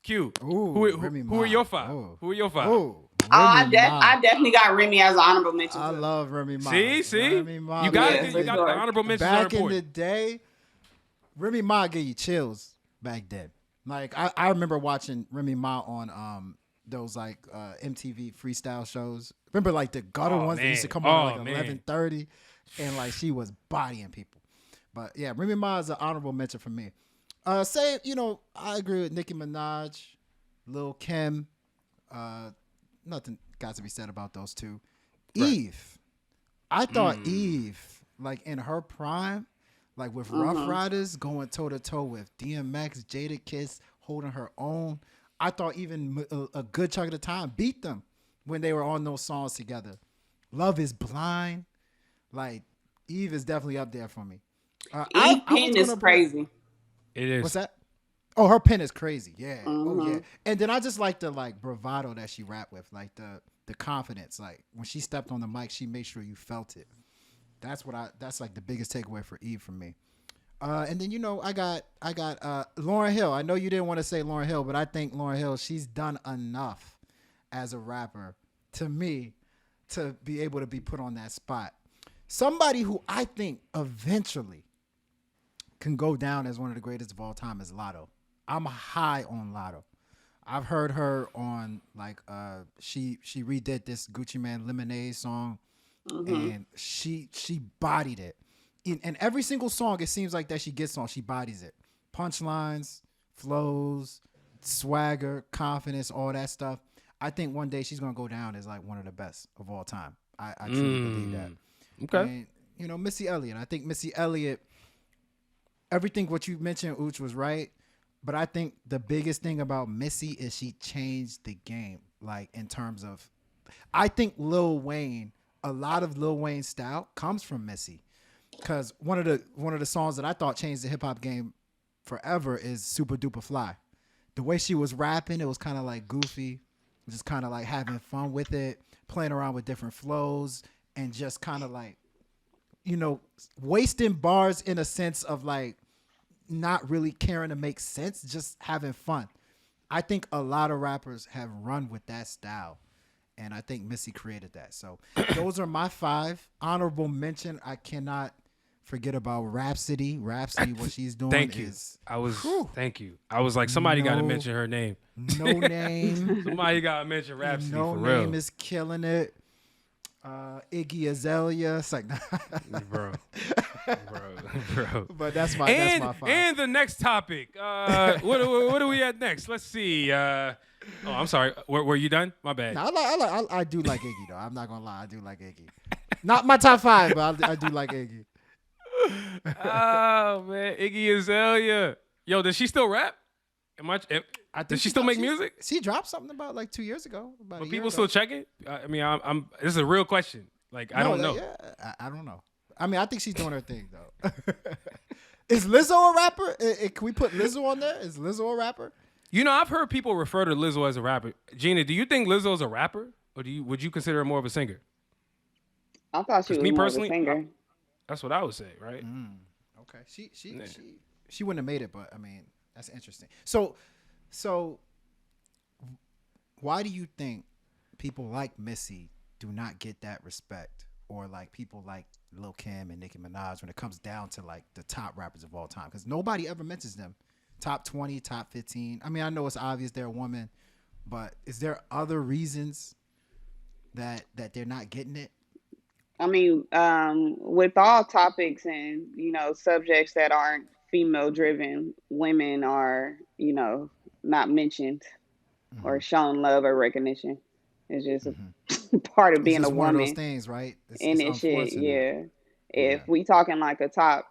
Q. Who are your 5? Who are your 5? Remy Ma. I definitely got Remy as an honorable mention. I love Remy Ma. See? Remy Ma. You got Yeah, it. for You got sure. the honorable mentions are Back in the important. day, Remy Ma gave you chills back then. Like I remember watching Remy Ma on those like MTV freestyle shows. Remember like the gutter ones that used to come on like 11:30, and like she was bodying people. But yeah, Remy Ma is an honorable mention for me. I agree with Nicki Minaj, Lil Kim. Nothing got to be said about those 2. Right. Eve. I thought Eve, like in her prime, like with Rough Riders going toe to toe with DMX, Jadakiss holding her own. I thought even a good chunk of the time beat them when they were on those songs together. Love is Blind. Like Eve is definitely up there for me. Eve pen is crazy. It is. What's that? Oh, her pen is crazy. Yeah. Oh yeah. And then I just like the like bravado that she rapped with, like the confidence. Like when she stepped on the mic, she made sure you felt it. That's like the biggest takeaway for Eve for me. And then I got Lauryn Hill. I know you didn't want to say Lauryn Hill, but I think Lauryn Hill, she's done enough as a rapper to me to be able to be put on that spot. Somebody who I think eventually can go down as one of the greatest of all time is Lotto. I'm high on Lotto. I've heard her on like she redid this Gucci Man Lemonade song, and she bodied it. In every single song, it seems like that she gets on, she bodies it. Punchlines, flows, swagger, confidence, all that stuff. I think one day she's gonna go down as like one of the best of all time. I truly believe that. Okay. And, Missy Elliott. I think Missy Elliott. Everything what you mentioned, Uch, was right. But I think the biggest thing about Missy is she changed the game. Like in terms of, I think Lil Wayne, a lot of Lil Wayne's style comes from Missy. Because one of the songs that I thought changed the hip hop game forever is Super Duper Fly. The way she was rapping, it was kind of like goofy, just kind of like having fun with it, playing around with different flows, and just kind of like, wasting bars in a sense of like not really caring to make sense, just having fun. I think a lot of rappers have run with that style, and I think Missy created that. So those are my 5. Honorable mention, I cannot forget about Rhapsody. Rhapsody, what she's doing Thank you. is Thank you. I was like, somebody got to no, mention her name. no name. Somebody got to mention Rhapsody No for name real. is killing it. Iggy Azalea. It's like, bro, bro. but that's my five. And the next topic. What are we at next? Let's see. Oh, I'm sorry. Were you done? My bad. No, I do like Iggy though. I'm not gonna lie. I do like Iggy. Not my top 5, but I do like Iggy. Oh man, Iggy Azalea. Yo, does she still rap? I think Does she still make music? She dropped something about like 2 years ago. But people still check it. I mean, I'm. This is a real question. Like, I don't know. Yeah, I don't know. I mean, I think she's doing her thing though. Is Lizzo a rapper? Can we put Lizzo on there? Is Lizzo a rapper? You know, I've heard people refer to Lizzo as a rapper. Gina, do you think Lizzo's a rapper, or would you consider her more of a singer? I thought she was Me more personally, of a singer. That's what I would say, right? Okay, she wouldn't have made it, but I mean, that's interesting. So why do you think people like Missy do not get that respect, or like people like Lil Kim and Nicki Minaj when it comes down to like the top rappers of all time? Because nobody ever mentions them. Top 20, top 15. I mean, I know it's obvious they're a woman, but is there other reasons that they're not getting it? I mean, with all topics and, subjects that aren't female driven, women are, not mentioned or shown love or recognition. It's just a part of It's being a just one of those woman. things, right? And it's it shit, unfortunate. yeah. If Yeah. we talking like a top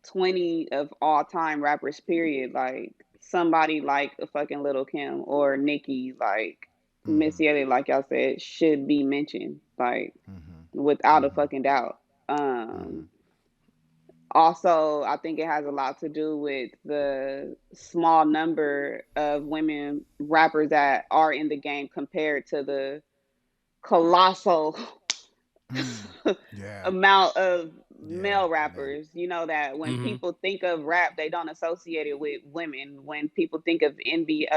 20 of all time rappers, period, like somebody like a fucking Little Kim or Nicki, like Missy Elliott, like y'all said, should be mentioned, like without a fucking doubt. Also, I think it has a lot to do with the small number of women rappers that are in the game compared to the colossal Yeah. amount of male man. rappers. You know that when Mm-hmm. people think of rap, they don't associate it with women. When people think of NBA,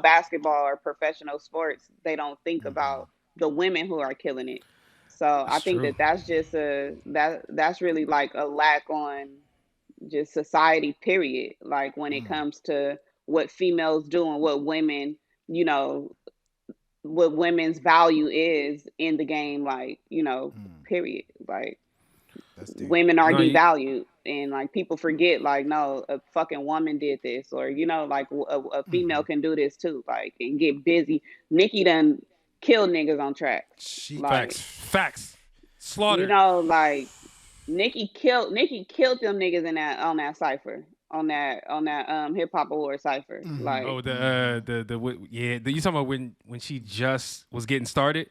basketball or professional sports, they don't think about the women who are killing it. So I That's think true. that's just that's really like a lack on just society, period. Like when it comes to what females do and what women, you know, what women's value is in the game, like, period. Like That's deep. women are No, devalued and like people forget, like, no, a fucking woman did this, or like a female can do this too, like, and get busy. Nikki done killed niggas on track, She like, facts, slaughtered. like Nikki killed them niggas in that on that cipher, on that hip hop award cipher, like. Oh, yeah. You talking about when she just was getting started?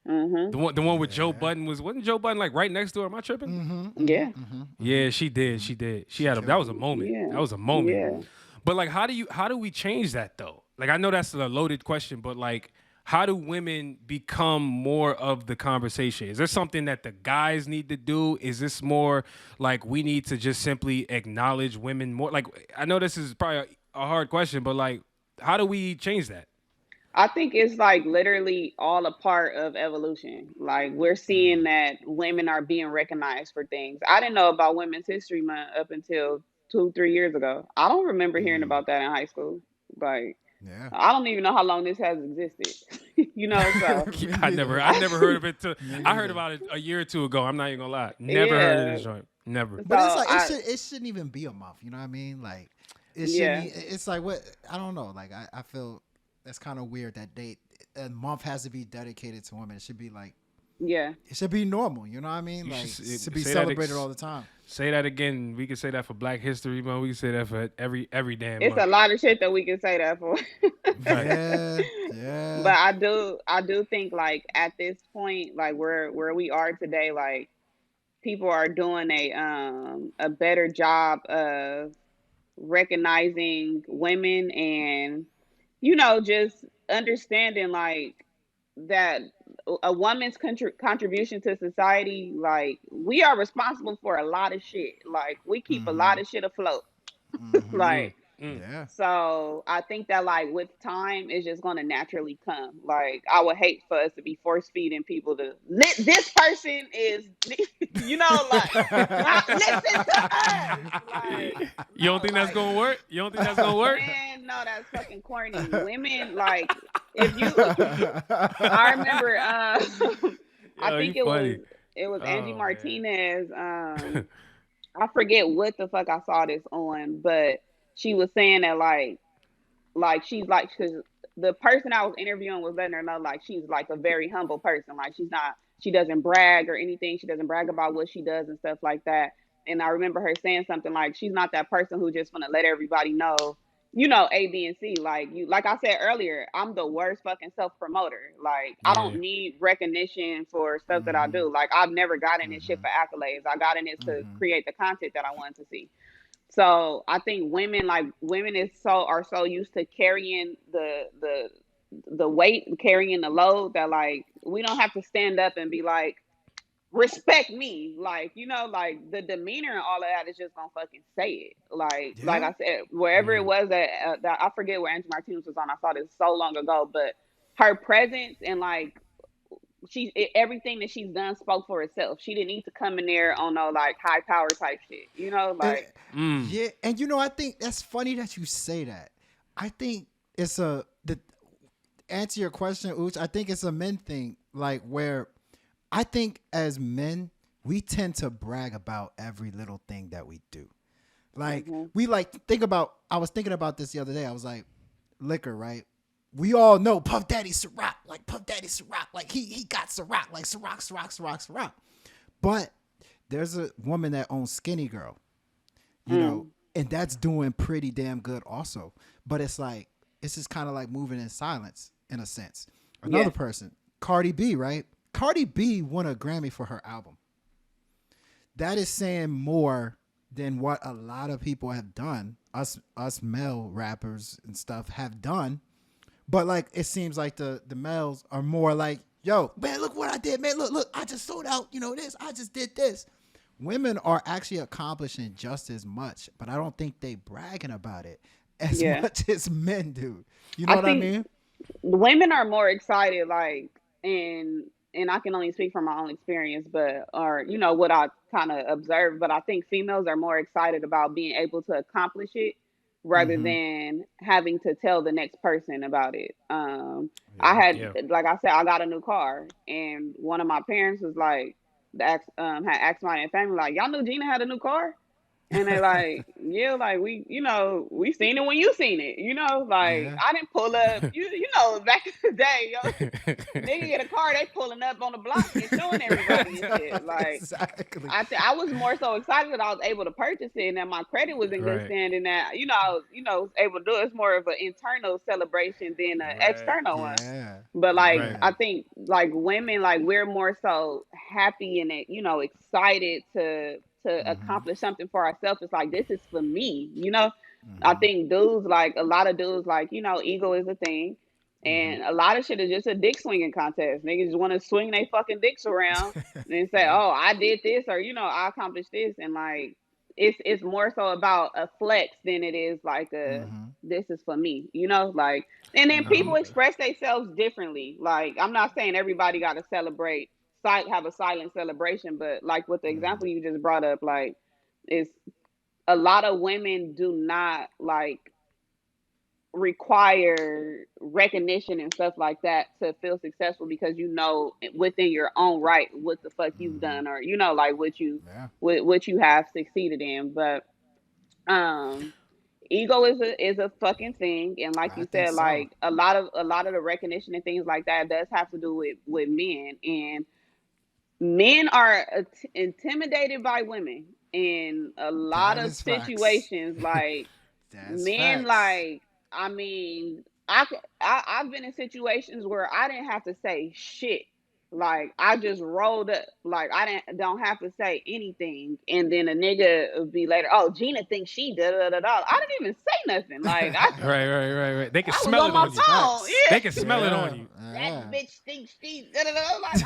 The one with Joe Budden wasn't Joe Budden like right next to her? Am I tripping? Yeah. Yeah, she did. She had that was a moment. Yeah. That was a moment. Yeah. But like, how do we change that though? Like, I know that's a loaded question, but like, how do women become more of the conversation? Is there something that the guys need to do? Is this more like we need to just simply acknowledge women more? Like, I know this is probably a hard question, but like, how do we change that? I think it's like literally all a part of evolution. Like we're seeing that women are being recognized for things. I didn't know about Women's History Month up until 2, 3 years ago. I don't remember hearing about that in high school. Like Yeah. I don't even know how long this has existed. So I never heard of it till I heard about it a year or two ago. I'm not even gonna lie. Never heard of Yeah. this joint. Never. But it's So like it shouldn't even be a month. You know what I mean? Like it shouldn't. Yeah. It's like what I don't know. Like I feel that's kind of weird that a month has to be dedicated to women. It should be like yeah. it should be normal. You know what I mean? You Like should it should be say that celebrated all the time. Say that again. We can say that for Black History Month. We can say that for every damn It's a month. lot of shit that we can say that for. Yeah. Yeah. But I do think like at this point, like where we are today, like people are doing a better job of recognizing women and just understanding like that a woman's contribution to society, like we are responsible for a lot of shit, like we keep a lot of shit afloat. Like Yeah. So I think that like with time, it's just gonna naturally come. Like I would hate for us to be force feeding people to this person is, like listen to us. Like You don't no, think that's like gonna work? You don't think that's gonna work? man, no, that's fucking corny. Women like if you, I remember, I Yo, you think funny. it was Angie Oh man. Martinez. I forget what the fuck I saw this on, but she was saying that like she's like because the person I was interviewing was letting her know like she's like a very humble person. Like she doesn't brag or anything. She doesn't brag about what she does and stuff like that. And I remember her saying something like she's not that person who just want to let everybody know, A, B, and C. Like I said earlier, I'm the worst fucking self promoter. Like I Yeah. don't need recognition for stuff that I Mhm. do. Like I've never gotten this shit Mhm. for accolades. I got in this to Mhm. create the content that I wanted to see. So I think women are so used to carrying the weight, carrying the load that like we don't have to stand up and be like respect me, like like the demeanor and all of that is just gonna fucking say it. Like Yeah. I said, wherever it was that I forget where Angie Martinez was on. I saw this so long ago, but her presence and like everything that she's done spoke for itself. She didn't need to come in there on no like high power type shit, And, like. Mm. yeah, and I think that's funny that you say that. I think it's the answer your question, Ooch. I think it's a men thing, like where I think as men we tend to brag about every little thing that we do. Like Mhm. we like think about. I was thinking about this the other day. I was like, liquor, right? We all know Puff Daddy Ciroc, like Puff Daddy Ciroc, like he got Ciroc, like Ciroc. But there's a woman that owns Skinny Girl, Mm. and that's doing pretty damn good also. But it's like it's just kind of like moving in silence in a sense. Yeah. Another person, Cardi B, right? Cardi B won a Grammy for her album. That is saying more than what a lot of people have done. Us male rappers and stuff have done. But like it seems like the males are more like, yo, man, look what I did, man. Look, I just sold out, this, I just did this. Women are actually accomplishing just as much, but I don't think they bragging about it as Yeah. much as men do. You know I what I think mean? women are more excited, like, and I can only speak from my own experience, but or what I kind of observed, but I think females are more excited about being able to accomplish it rather Mm-hmm. than having to tell the next person about it. I Yeah. had, Yeah. like I said, I got a new car, and one of my parents was like, had asked my family like, y'all knew Gina had a new car. And they like, yeah, like we seen it when you seen it, like Yeah. I didn't pull up, back in the day, nigga get a car, they pulling up on the block and showing everybody and shit. Like Exactly. I was more so excited that I was able to purchase it and that my credit was in good Right. standing, that I was was able to do it. It's more of an internal celebration than an Right. external one. Yeah. But like Right. Yeah. I think like women, like we're more so happy and excited to Mm-hmm. accomplish something for ourselves. It's like this is for me. I Mm-hmm. think dudes, like a lot of dudes, like ego is a thing. Mm-hmm. And a lot of shit is just a dick swinging contest. Niggas just want to swing their fucking dicks around and say, Yeah. "Oh, I did this," or I accomplished this, and like it's more so about a flex than it is like a Mm-hmm. this is for me. Like, and then Mm-hmm. people express themselves differently. Like, I'm not saying everybody got to celebrate, have a silent celebration, but like with the Mm-hmm. example you just brought up, like, it's a lot of women do not like require recognition and stuff like that to feel successful, because within your own right what the fuck you've Mm-hmm. done, or like Yeah. what you have succeeded in. But um ego is a fucking thing, and like I you think said, so. like a lot of the recognition and things like that does have to do with men, and men are intimidated by women in a lot That of is facts. situations. Like, That's men, facts. like, I mean, I've been in situations where I didn't have to say shit. Like I just rolled up, like I don't have to say anything, and then a nigga would be later. Oh, Gina thinks she da da da da. I didn't even say nothing. Like Right. They can I was smell on it my on you. phone. Facts. They Yeah, can smell it on you. that bitch thinks she da da da. Like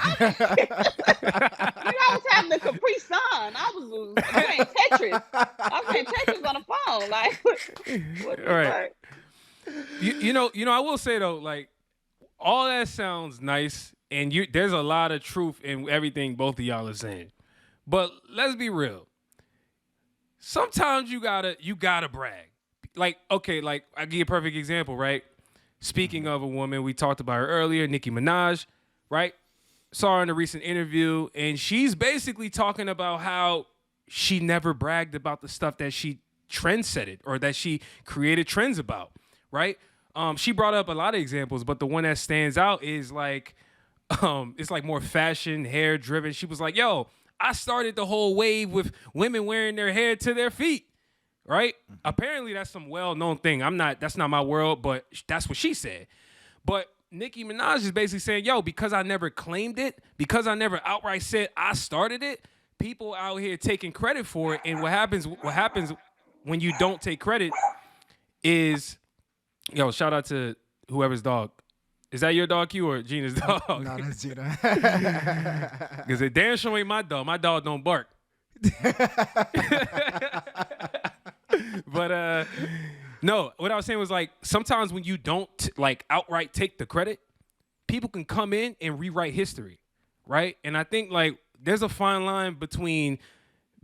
I was having a Capri Sun. I was playing Tetris. I was playing Tetris on the phone. Like what All the right. fuck? You know, I will say though, like all that sounds nice, and there's a lot of truth in everything both of y'all are saying. But let's be real. Sometimes you gotta brag. Like, okay, like I give you a perfect example, right? Speaking of a woman, we talked about her earlier, Nicki Minaj, right? Saw her in a recent interview, and she's basically talking about how she never bragged about the stuff that she trendsetted or that she created trends about, right? She brought up a lot of examples, but the one that stands out is like, it's like more fashion, hair driven. She was like, yo, I started the whole wave with women wearing their hair to their feet, right? Apparently that's some well-known thing. That's not my world, but that's what she said. But Nicki Minaj is basically saying, yo, because I never claimed it, because I never outright said I started it, people out here taking credit for it. And what happens when you don't take credit is, yo, shout out to whoever's dog. Is that your dog, Q, or Gina's dog? No, that's Gina. Because it damn sure ain't my dog. My dog don't bark. But no, what I was saying was like sometimes when you don't like outright take the credit, people can come in and rewrite history, right? And I think like there's a fine line between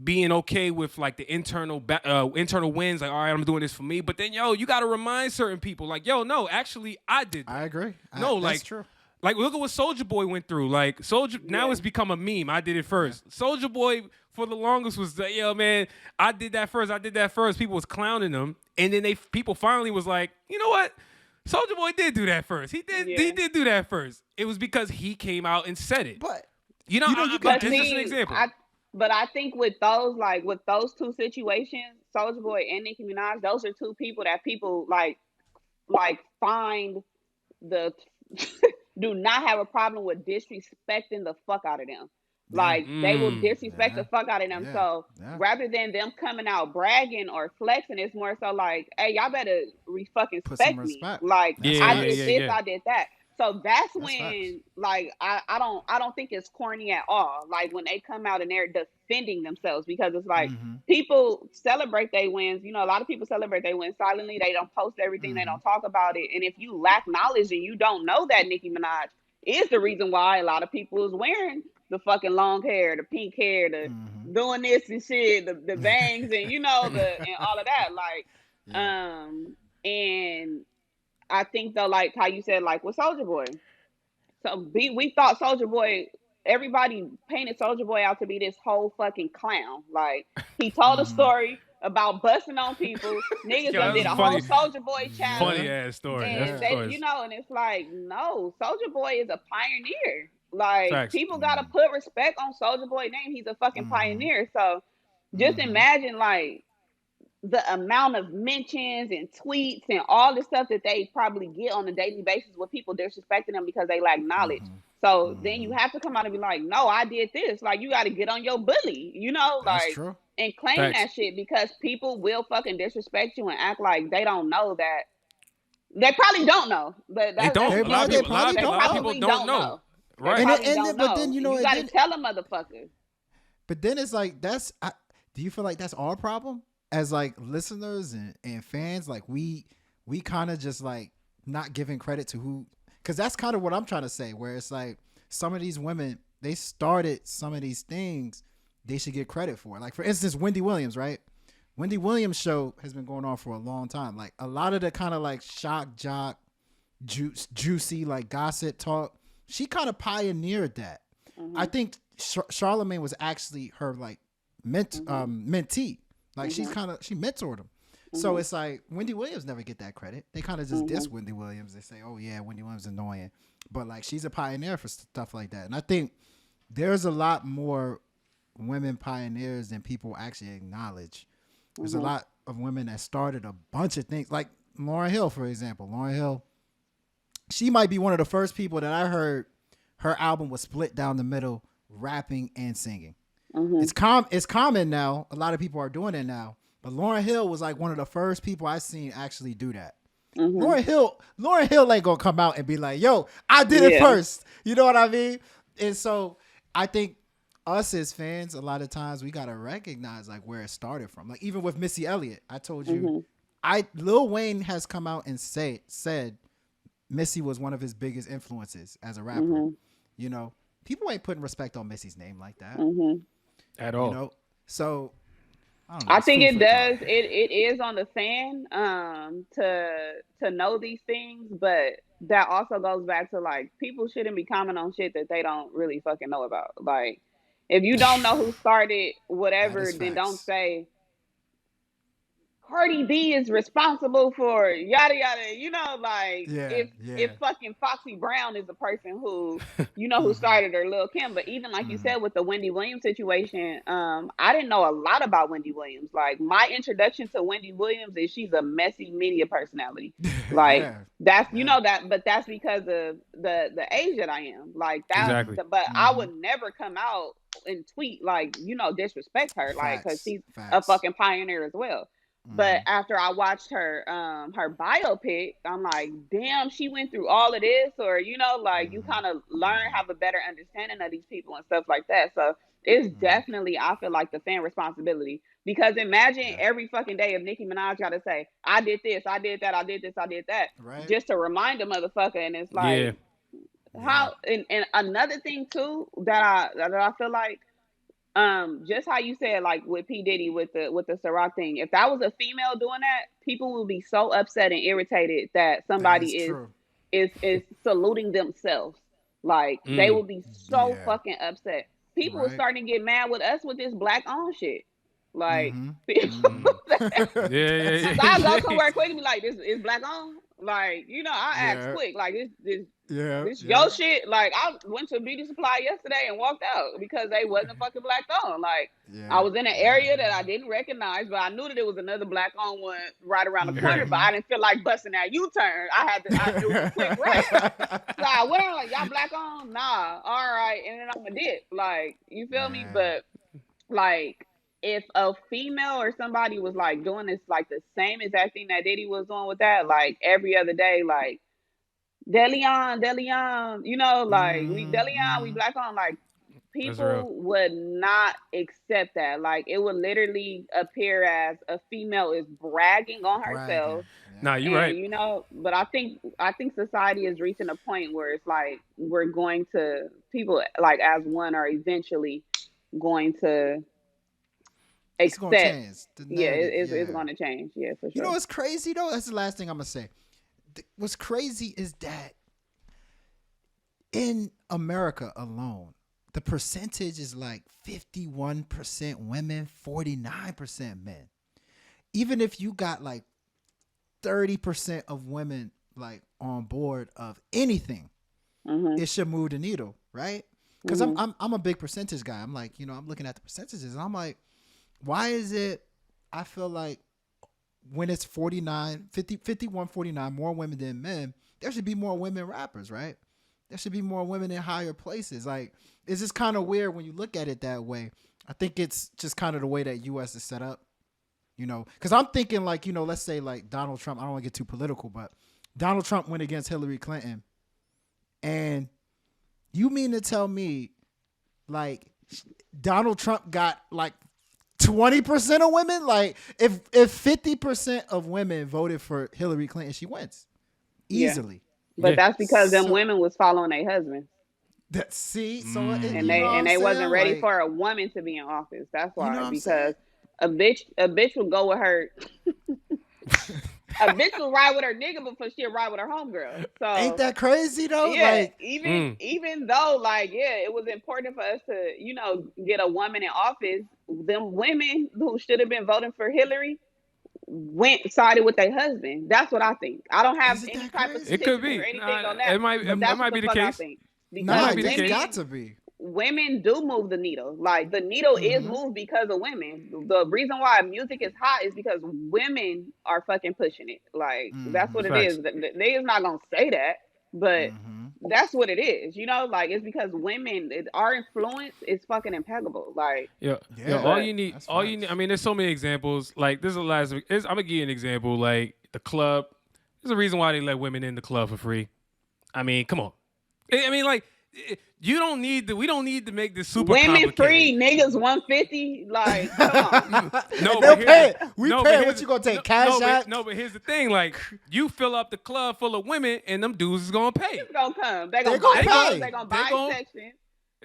being okay with like the internal wins, like all right, I'm doing this for me, but then yo, you got to remind certain people like, yo, no, actually I did that. I agree. No, that's like true. Like look at what Soulja Boy went through. Like now it's become a meme. I did it first. Soulja Boy for the longest was like, yo man, I did that first. People was clowning him, and then people finally was like, you know what? Soulja Boy did do that first. He did do that first. It was because he came out and said it. But you know But it's just an example. I think with those two situations, Soulja Boy and Nicki Minaj, those are two people that people like find the do not have a problem with disrespecting the fuck out of them. Like they will disrespect the fuck out of them. So rather than them coming out bragging or flexing, it's more so like, hey, y'all better fucking respect me. Like I did this, I did that. So that's when like I don't think it's corny at all. Like when they come out and they're defending themselves, because it's like people celebrate their wins. You know, a lot of people celebrate their wins silently. They don't post everything. They don't talk about it. And if you lack knowledge and you don't know that Nicki Minaj is the reason why a lot of people is wearing the fucking long hair, the pink hair, the doing this and shit, the bangs, and you know and all of that. Like, and I think though, like how you said, like with Soulja Boy. So we thought Soulja Boy, everybody painted Soulja Boy out to be this whole fucking clown. Like he told a story about busting on people. Niggas done did a whole Soulja Boy challenge. Funny ass story. And they, you know, and it's like, no, Soulja Boy is a pioneer. Like people gotta put respect on Soulja Boy's name. He's a fucking pioneer. So just imagine like the amount of mentions and tweets and all the stuff that they probably get on a daily basis with people disrespecting them because they lack knowledge. So then you have to come out and be like, no, I did this. Like you got to get on your bully, you know, like and claim that shit, because people will fucking disrespect you and act like they don't know that. They probably don't know, but they don't. A lot of people don't know. Right. But then you know, you got to tell a motherfucker. But then it's like do you feel like that's our problem as like listeners and fans? Like we kind of just like not giving credit to who, because that's kind of what I'm trying to say, where it's like some of these women, they started some of these things they should get credit for. Like for instance, Wendy Williams, right? Wendy Williams show has been going on for a long time. Like a lot of the kind of like shock jock, juicy like gossip talk, she kind of pioneered that. I think Charlamagne was actually her like mentee. Like she mentored him. So it's like Wendy Williams never get that credit. They kind of just diss Wendy Williams. They say, oh yeah, Wendy Williams is annoying. But like she's a pioneer for stuff like that. And I think there's a lot more women pioneers than people actually acknowledge. There's a lot of women that started a bunch of things. Like Lauryn Hill, for example. Lauryn Hill, she might be one of the first people that I heard her album was split down the middle, rapping and singing. Mm-hmm. It's common now. A lot of people are doing it now. But Lauryn Hill was like one of the first people I seen actually do that. Mm-hmm. Lauryn Hill ain't gonna come out and be like, "Yo, I did it first." You know what I mean? And so I think us as fans, a lot of times we gotta recognize like where it started from. Like even with Missy Elliott, I told you, Lil Wayne has come out and said Missy was one of his biggest influences as a rapper. You know, people ain't putting respect on Missy's name like that at all. You know, so I don't know, I it's think food it for does. thought. It is on the fan to know these things, but that also goes back to like people shouldn't be commenting on shit that they don't really fucking know about. Like if you don't know who started That whatever, is then don't facts. say Cardi B is responsible for yada yada. You know, like Yeah, if yeah. fucking Foxy Brown is the person who who started her, Lil Kim. But even like you said with the Wendy Williams situation, I didn't know a lot about Wendy Williams. Like my introduction to Wendy Williams is she's a messy media personality. Like Yeah. that's Yeah. that, but that's because of the age that I am. Like that, Exactly. but I would never come out and tweet like disrespect her, like because Facts. she's a Facts. fucking pioneer as well. But after I watched her biopic, I'm like, damn, she went through all of this, or like you kind of learn have a better understanding of these people and stuff like that. So it's definitely I feel like the fan responsibility because imagine Yeah. every fucking day if Nicki Minaj got to say, I did this, I did that, I did this, I did that, Right? just to remind a motherfucker, and it's Yeah. like Yeah. how and another thing too that I feel like just how you said like with P Diddy with the Ciroc thing, if that was a female doing that, people will be so upset and irritated that That somebody is true. is saluting themselves. Like they will be so Yeah. fucking upset. People were Right? starting to get mad with us with this black on shit. Like Mm-hmm. people Yeah, yeah, so I go yeah. somewhere quick and be like, this is black on. Like, I ask Yeah. quick, like Yeah. this Yeah. your shit. Like I went to a beauty supply yesterday and walked out because they wasn't fucking black on. Like I Yeah. was in an area that I didn't recognize, but I knew that it was another black on one right around the corner. Right. But I didn't feel like busting that U-turn. It was a quick right. So I went on like y'all black on? Nah. All right. And then I'm a dip. Like, you feel me? Yeah. But like if a female or somebody was like doing this like the same exact thing that Diddy was doing with that, like every other day, like Deleon, Deleon, like we Deleon, we black on, like That's real. people would not accept that. Like it would literally appear as a female is bragging on Bragging. herself. Nah, you And right. but I think society is reaching a point where it's like we're going to people like as one are eventually going to It's gonna accept. change the Yeah, narrative. it's Yeah. going to change. Yeah, for You know sure. what's crazy though? That's the last thing I'm gonna say. What's crazy is that in America alone, the percentage is like 51% women, 49% men. Even if you got like 30% of women like on board of anything, it should move the needle, right? Because I'm a big percentage guy. I'm like, I'm looking at the percentages and I'm like, why is it I feel like when it's 51, 49, more women than men, there should be more women rappers, right? There should be more women in higher places. Like, it's just kind of weird when you look at it that way. I think it's just kind of the way that U.S. is set up, because I'm thinking like, let's say like Donald Trump, I don't want to get too political, but Donald Trump went against Hillary Clinton. And you mean to tell me like Donald Trump got like 20% of women? Like if 50% of women voted for Hillary Clinton, she wins Yeah. easily. But Yeah. that's because them So women was following their husbands. And you know what they I'm and they wasn't saying? ready Like, for a woman to be in office. That's you know why. what I'm Because saying? a bitch would go with her a bitch will ride with her nigga before she'll ride with her homegirl. Ain't So that crazy though? yeah, Like, even though like it was important for us to get a woman in office, them women who should have been voting for Hillary went sided with their husband. That's what I think. I don't have is it any that type of It crazy? could statistics or be. anything Nah, on that, it might. but That that's what might the be the fuck I case. think. That Nah, might Because be the it's case. got to be. women do move the needle. Like the needle is moved because of women. The reason why music is hot is because women are fucking pushing it. Like that's what it is. Facts. They is not gonna say that, but that's what it is. You know, like it's because women, our influence is fucking impeccable. Like, Yeah, Yeah, all but you need, that's all you need. facts. I mean, there's so many examples. Like, there's a last. I'm gonna give you an example. Like the club. There's a reason why they let women in the club for free. I mean, come on. I mean, like, you don't need to. We don't need to make this super women complicated. free, niggas 150. Like, come on. No, They'll but pay it. We no, pay but it. What here's- you gonna take? no, Cash no, out? no, but here's the thing. Like, you fill up the club full of women, and them dudes is gonna pay. It's gonna come. They They gonna gonna buy pay. clothes. They gonna They buy gon- section.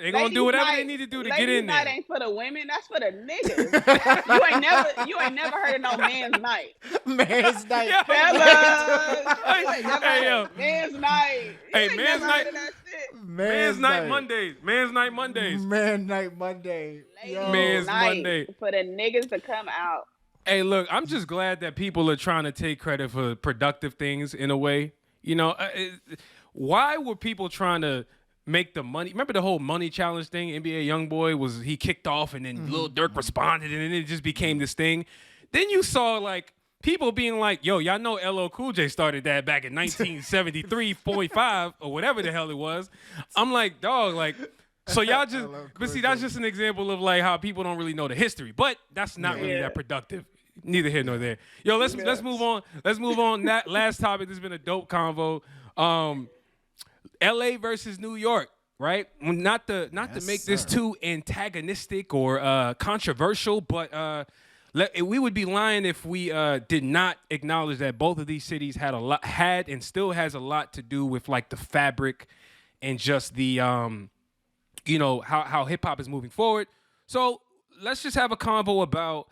They're gonna do Ladies' whatever they night- need to do to ladies' get in night there. ain't for the women. That's for the niggas. you ain't never heard of no man's night. Man's night. Yeah. Fellas, Hey, you ain't never hey, heard yo. of man's night. Hey, You ain't man's never night- heard of that shit. Man's night Mondays. Man's night Mondays. Man night Monday. Yo. Man's Night Monday. for the niggas to come out. Hey, look, I'm just glad that people are trying to take credit for productive things in a way. You know, why were people trying to make the money? Remember the whole money challenge thing? NBA YoungBoy he kicked off, and then Lil Durk responded, and then it just became this thing. Then you saw like people being like, "Yo, y'all know LL Cool J started that back in 1973.5 or whatever the hell it was." I'm like, dog, like. So y'all just, but see, that's just an example of like how people don't really know the history. But that's not really that productive. Neither here nor there. Yo, let's move on. Let's move on. That last topic. This has been a dope convo. L.A. versus New York, right? Not to make this too antagonistic or controversial, but we would be lying if we did not acknowledge that both of these cities had and still has a lot to do with like the fabric and just the you know, how hip hop is moving forward. So let's just have a convo about,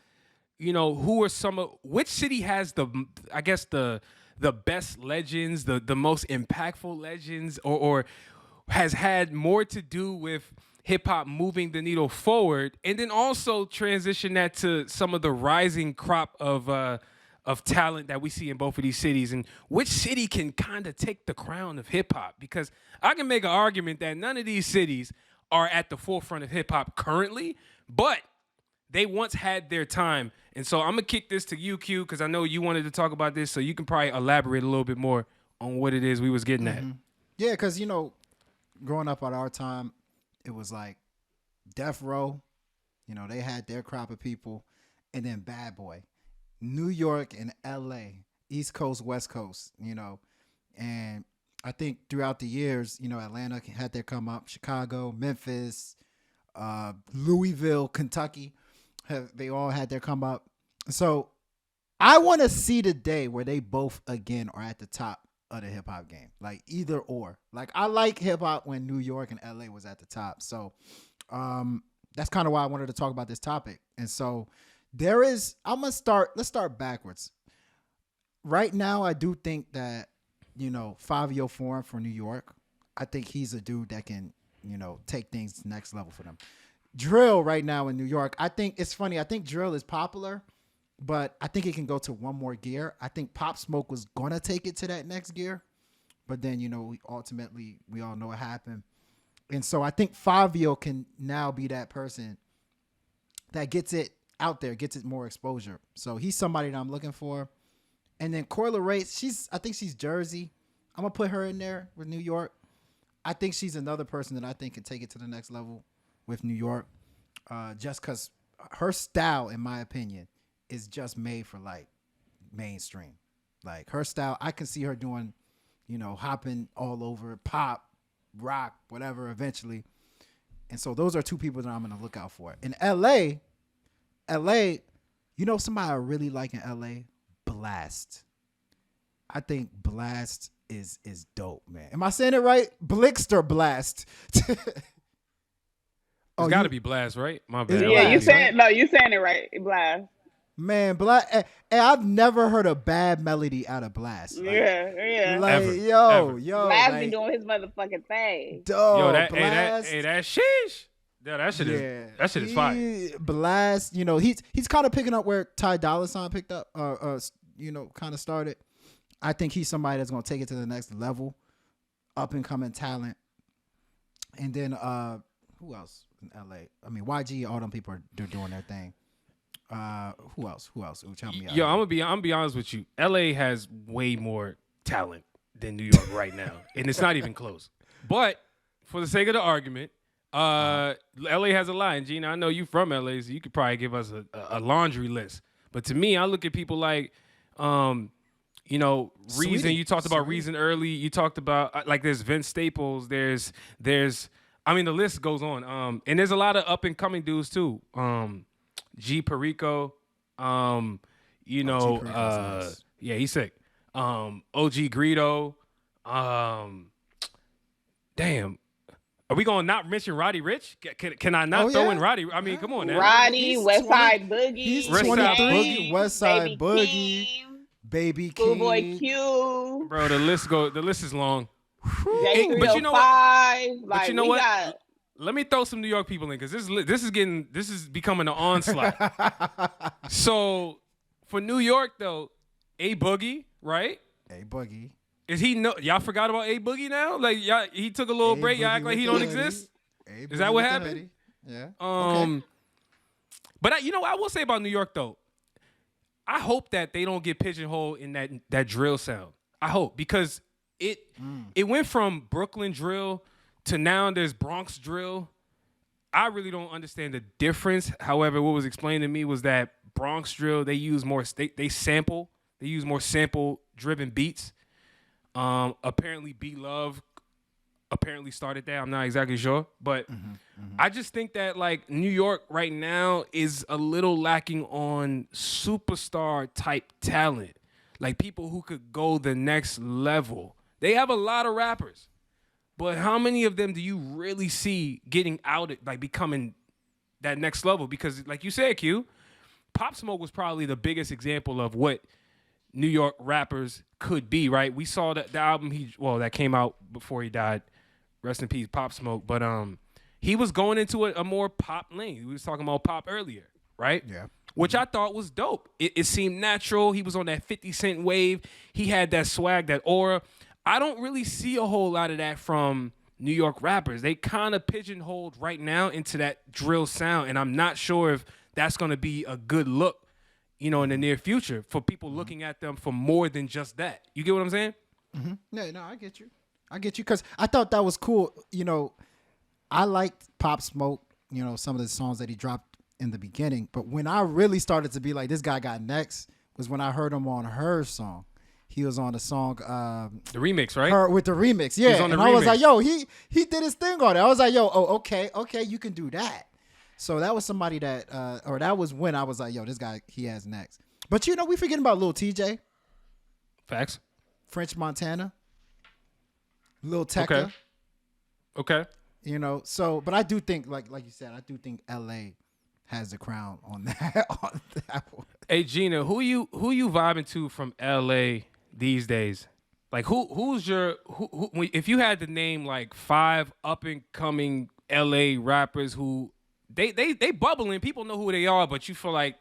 you know, which city has the best legends, the most impactful legends, or has had more to do with hip hop moving the needle forward, and then also transition that to some of the rising crop of talent that we see in both of these cities, and which city can kind of take the crown of hip hop? Because I can make an argument that none of these cities are at the forefront of hip hop currently, but they once had their time. And so I'm gonna kick this to you, Q, because I know you wanted to talk about this, so you can probably elaborate a little bit more on what it is we was getting at. Yeah, because, you know, growing up at our time, it was like Death Row, you know, they had their crop of people, and then Bad Boy. New York and L.A., East Coast, West Coast, you know. And I think throughout the years, you know, Atlanta had their come up, Chicago, Memphis, Louisville, Kentucky, they all had their come up. So I want to see the day where they both again are at the top of the hip hop game, like either or. Like I like hip hop when New York and LA was at the top. So that's kind of why I wanted to talk about this topic. And so let's start backwards. Right now, I do think that, you know, Fabio Foreign from New York, I think he's a dude that can, you know, take things to the next level for them. Drill right now in New York, I think it's funny. I think drill is popular, but I think it can go to one more gear. I think Pop Smoke was going to take it to that next gear, but then, you know, ultimately we all know what happened. And so I think Fabio can now be that person that gets it out there, gets it more exposure. So he's somebody that I'm looking for. And then Coyle Ray, I think she's Jersey. I'm going to put her in there with New York. I think she's another person that I think can take it to the next level with New York. Just because her style, in my opinion, is just made for like mainstream. Like her style, I can see her doing, you know, hopping all over, pop, rock, whatever, eventually. And so those are two people that I'm going to look out for. In LA, you know somebody I really like in LA? Blast. I think Blast is dope, man. Am I saying it right? Blixter Blast. It's got to be Blast, right? My bad. It's Yeah, you Blast, saying no, you saying it right, Blast. Man, Blast. And I've never heard a bad melody out of Blast. Like, Yeah. Like, Ever. yo. Blast like, be doing his motherfucking thing. Yo, Blast. that sheesh. Yeah, that shit is fire. Blast, you know, he's kind of picking up where Ty Dolla $ign picked up, you know, kind of started. I think he's somebody that's gonna take it to the next level, up and coming talent. And then who else in LA? I mean, YG, all them people they're doing their thing. Who else? Ooh, tell me. Yo, I'm gonna be honest with you. LA has way more talent than New York right now, and it's not even close. But for the sake of the argument, LA has a lot. And Gina, I know you from LA, so you could probably give us a laundry list. But to me, I look at people like, Reason. Sweetie. You talked about Reason early. You talked about like there's Vince Staples. There's I mean the list goes on. And there's a lot of up and coming dudes too. G Perico. Nice. Yeah, he's sick. OG Greedo. Damn. Are we gonna not mention Roddy Ricch? Can I not throw in Roddy? I mean, come on now. Roddy, Westside Boogie. He's West 23. Side Boogie. Westside Boogie. King, Baby King. Schoolboy Q. Bro, the list is long. J305. But you know what? Like, you know we what? got. Let me throw some New York people in because this is becoming an onslaught. So for New York though, A Boogie, right? A Boogie. Is he y'all forgot about A Boogie now? Like y'all, he took a little break. Y'all act like he don't exist. Is that what happened? Yeah. But I will say about New York though, I hope that they don't get pigeonholed in that drill sound. I hope because it went from Brooklyn drill to now there's Bronx drill. I really don't understand the difference. However, what was explained to me was that Bronx drill they use more they sample. They use more sample driven beats. Apparently B Love started that. I'm not exactly sure, but I just think that like New York right now is a little lacking on superstar type talent, like people who could go the next level. They have a lot of rappers, but how many of them do you really see getting outed, like becoming that next level? Because like you said, Q, Pop Smoke was probably the biggest example of what New York rappers could be, right? We saw that the album that came out before he died. Rest in peace, Pop Smoke. But he was going into a more pop lane. We was talking about pop earlier, right? Yeah. Which I thought was dope. It seemed natural. He was on that 50 Cent wave. He had that swag, that aura. I don't really see a whole lot of that from New York rappers. They kind of pigeonholed right now into that drill sound, and I'm not sure if that's going to be a good look, in the near future for people looking at them for more than just that. You get what I'm saying? No, I get you. Because I thought that was cool. I liked Pop Smoke, some of the songs that he dropped in the beginning. But when I really started to be like, this guy got next was when I heard him on her song. He was on the song. The remix, right? Her with the remix. Yeah. On the and remix. I was like, yo, he did his thing on it. I was like, yo, okay, you can do that. So that was somebody that, or that was when I was like, yo, this guy, he has next. But we forgetting about Lil TJ. Facts. French Montana. Lil Tecca. Okay. But I do think, like you said, I do think LA has the crown on that one. Hey Gina, who you vibing to from LA these days? Like who's your if you had to name like 5 up and coming LA rappers who they bubbling, people know who they are, but you feel like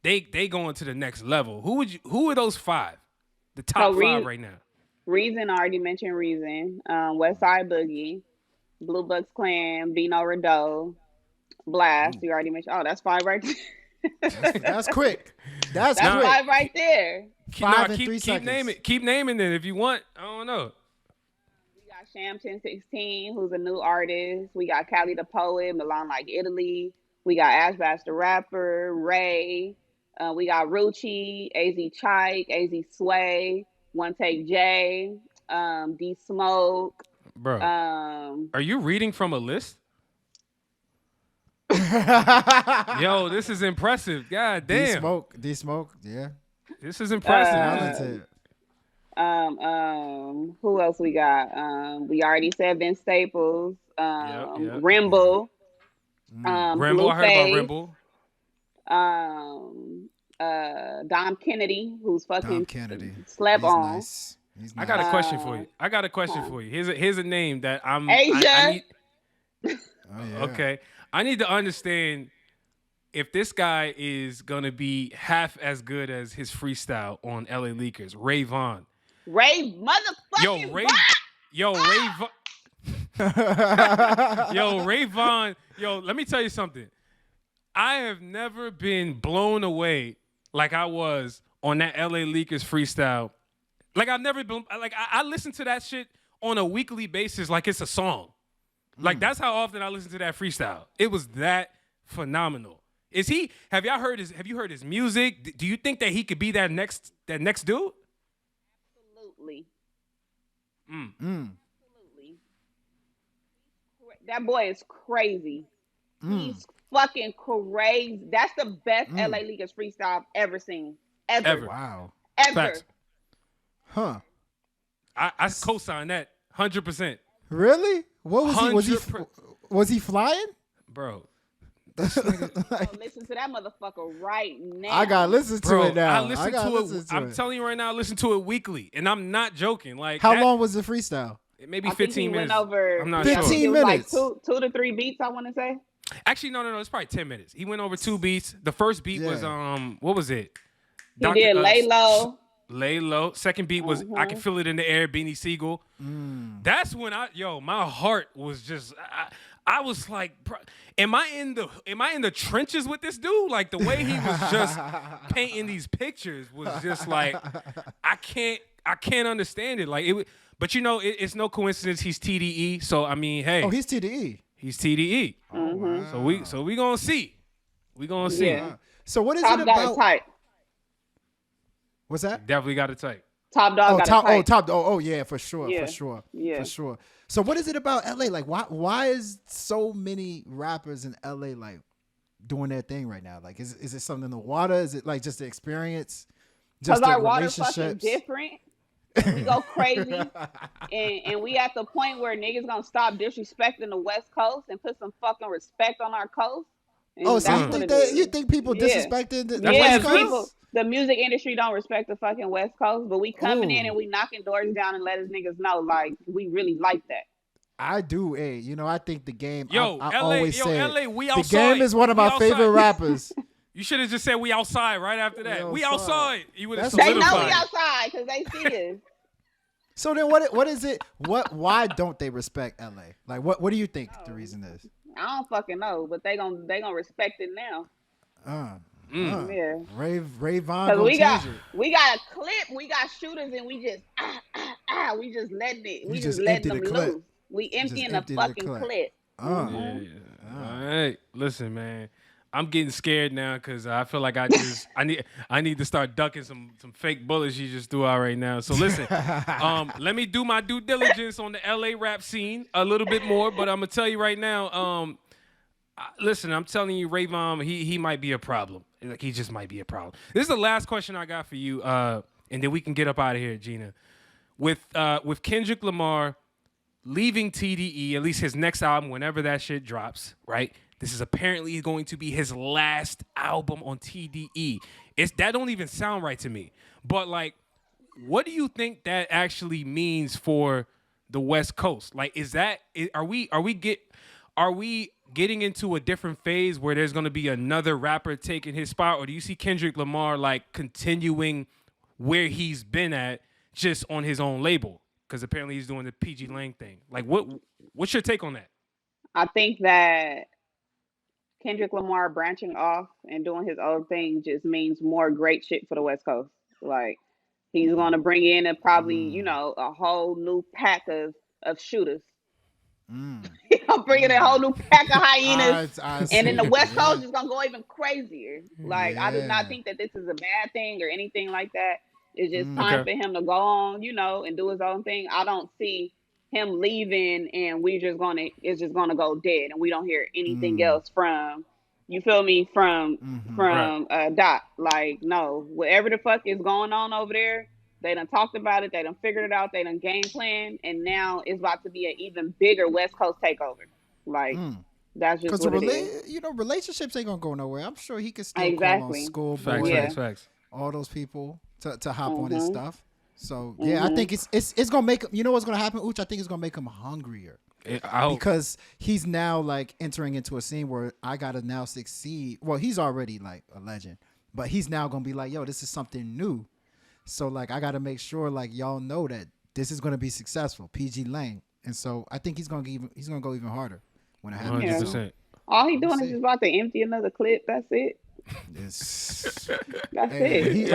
they going to the next level. Who are those 5? The top 5 right now. Reason, I already mentioned Reason. Westside Boogie, Blue Bucks Clan, Bino Rideau, Blast. You already mentioned. Oh, that's 5 right there. That's quick. That's quick. 5 right there. Keep naming. Keep naming it if you want. I don't know. We got Sham 1016, who's a new artist. We got Cali the Poet, Milan Like Italy. We got Ash Bash the Rapper, Ray. We got Rucci, AZ Chike, AZ Sway, One Take J, D Smoke. Bro, are you reading from a list? Yo, this is impressive. God damn. D Smoke, yeah. This is impressive. Who else we got? We already said Vince Staples, Rimble, Rimble, I heard about Rimble. Dom Kennedy, who's fucking slept on. Nice. I got a question for you. Here's a name that I'm. Asia. I need, Okay, I need to understand if this guy is gonna be half as good as his freestyle on LA Leakers. Ray Vaughn. Ray motherfucking Ray Vaughn. Yo, let me tell you something. I have never been blown away like I was on that LA Leakers freestyle. Like I've never been like I listened to that shit on a weekly basis like it's a song. Like that's how often I listen to that freestyle. It was that phenomenal. Is he? Have you heard his music? Do you think that he could be that next dude? Absolutely. Mm. Absolutely. That boy is crazy. He's fucking crazy. That's the best LA Lakers freestyle I've ever seen. Ever. Wow. Ever. Facts. Huh. I co-sign that 100%. Really? What was he? Was he flying? Bro. So listen to that motherfucker right now. I gotta listen to it now. I listen to it. I'm telling you right now, I listen to it weekly, and I'm not joking. Like, how long was the freestyle? Maybe I think 15 he minutes. went over, I'm not 15 sure. It was minutes. like 2 to 3 beats, I want to say. Actually, no. It's probably 10 minutes. He went over 2 beats. The first beat was what was it? He did Lay Low. Lay Low. Second beat was I Can Feel It in the Air, Beanie Siegel. That's when my heart was just I was like, am I in the trenches with this dude? Like the way he was just painting these pictures was just like I can't understand it. Like it, but it's no coincidence he's TDE. So I mean, hey, he's TDE. He's TDE. Oh, wow. So we gonna see. We gonna see. Yeah. So what is Top it Dog about? tight. What's that? Definitely got it tight. Top Dog got it tight. Yeah, for sure. Yeah. For sure. So what is it about LA? Like why is so many rappers in LA like doing their thing right now? Like is it something in the water? Is it like just the experience? Because our water fucking different. We go crazy. and we at the point where niggas gonna stop disrespecting the West Coast and put some fucking respect on our coast. And so you think people disrespected the West Coast? The music industry don't respect the fucking West Coast, but we coming in and we knocking doors down and let us niggas know like we really like that. I do, I think the game. Yo, I LA, always say LA, we outside. The game is one of my favorite rappers. You should have just said we outside right after that. We outside. You would have They know we outside because they see us. So then, what is it? Why don't they respect LA? Like, what do you think the reason is? I don't fucking know, but they gonna respect it now. Yeah. Ray Vaughn. Because we got a clip, we got shooters, and we just we just letting it. We just letting them loose. We emptying the fucking clip. All right, listen, man. I'm getting scared now because I feel like I need to start ducking some fake bullets you just threw out right now. So listen, let me do my due diligence on the LA rap scene a little bit more. But I'm gonna tell you right now, listen, I'm telling you, Rayvon, he might be a problem. Like he just might be a problem. This is the last question I got for you, and then we can get up out of here, Gina. With Kendrick Lamar leaving TDE, at least his next album, whenever that shit drops, right? This is apparently going to be his last album on TDE. That don't even sound right to me. But like, what do you think that actually means for the West Coast? Like, are we getting into a different phase where there's going to be another rapper taking his spot, or do you see Kendrick Lamar like continuing where he's been at just on his own label? Because apparently he's doing the PG Lang thing. Like, what's your take on that? I think that Kendrick Lamar branching off and doing his own thing just means more great shit for the West Coast. Like, he's going to bring in probably, a whole new pack of shooters. He'll bring in a whole new pack of hyenas. And then the West Coast is going to go even crazier. Like, I do not think that this is a bad thing or anything like that. It's just time for him to go on, and do his own thing. I don't see him leaving and it's just gonna go dead and we don't hear anything else from, you feel me, from Dot. Like, no, whatever the fuck is going on over there, they done talked about it, they done figured it out, they done game plan, and now it's about to be an even bigger West Coast takeover. Like, that's just what it is. Relationships ain't gonna go nowhere. I'm sure he could still call on Schoolboy, facts. all those people to hop on his stuff. So I think it's gonna make him. You know what's gonna happen, Uch? I think it's gonna make him hungrier because he's now like entering into a scene where I gotta now succeed. Well, he's already like a legend, but he's now gonna be like, yo, this is something new. So like I gotta make sure like y'all know that this is gonna be successful. PG Lang, and so I think he's gonna go even harder when it happens. 100%. All he doing is just about to empty another clip. That's it. That's it. He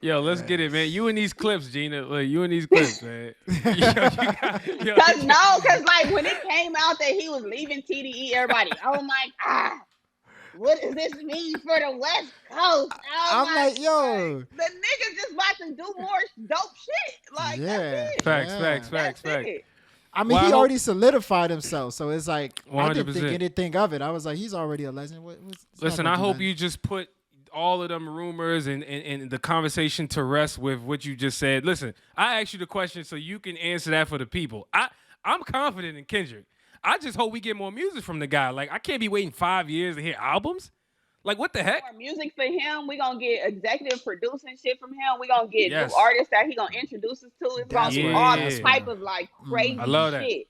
Yo, let's get it, man. You in these clips, Gina. Like, you in these clips, man. Cause like when it came out that he was leaving TDE, everybody, oh my god, what does this mean for the West Coast? Oh I'm my like, yo. god. The nigga just about to do more dope shit. Like that's it. Facts. That's it. I mean, Well, he already solidified himself, so it's like I didn't 100%. think anything of it. I was like, he's already a legend. Listen, I hope you just put all of them rumors and the conversation to rest with what you just said. Listen, I asked you the question so you can answer that for the people. I'm confident in Kendrick. I just hope we get more music from the guy. Like, I can't be waiting 5 years to hear albums. Like, what the heck? More music for him. We gonna get executive producing shit from him. We gonna get Yes. new artists that he gonna introduce us to. It's gonna That's be where- all that's type where- of like crazy I love that. shit.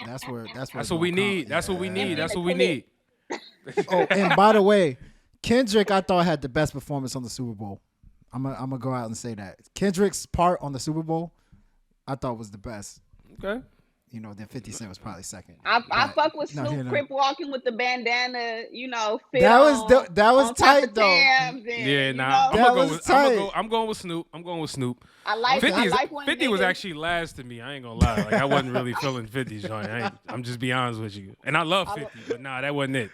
That's where. That's what we need. That's what we need. That's what we need. Oh, and by the way, Kendrick, I thought had the best performance on the Super Bowl. I'm gonna go out and say that Kendrick's part on the Super Bowl, I thought was the best. Okay. You know, then 50 Cent was probably second. I fuck with no, Snoop he Crip walking with the bandana, fit That was on, that was on top tight of though. Tams and, Yeah, you nah. know. I'm going with Snoop. I'm going with Snoop. I like 50 when 50 was niggas- actually last to me. I ain't gonna lie. Like, I wasn't really feeling 50's joint. I'm just be honest with you. And I love 50, but nah, that wasn't it.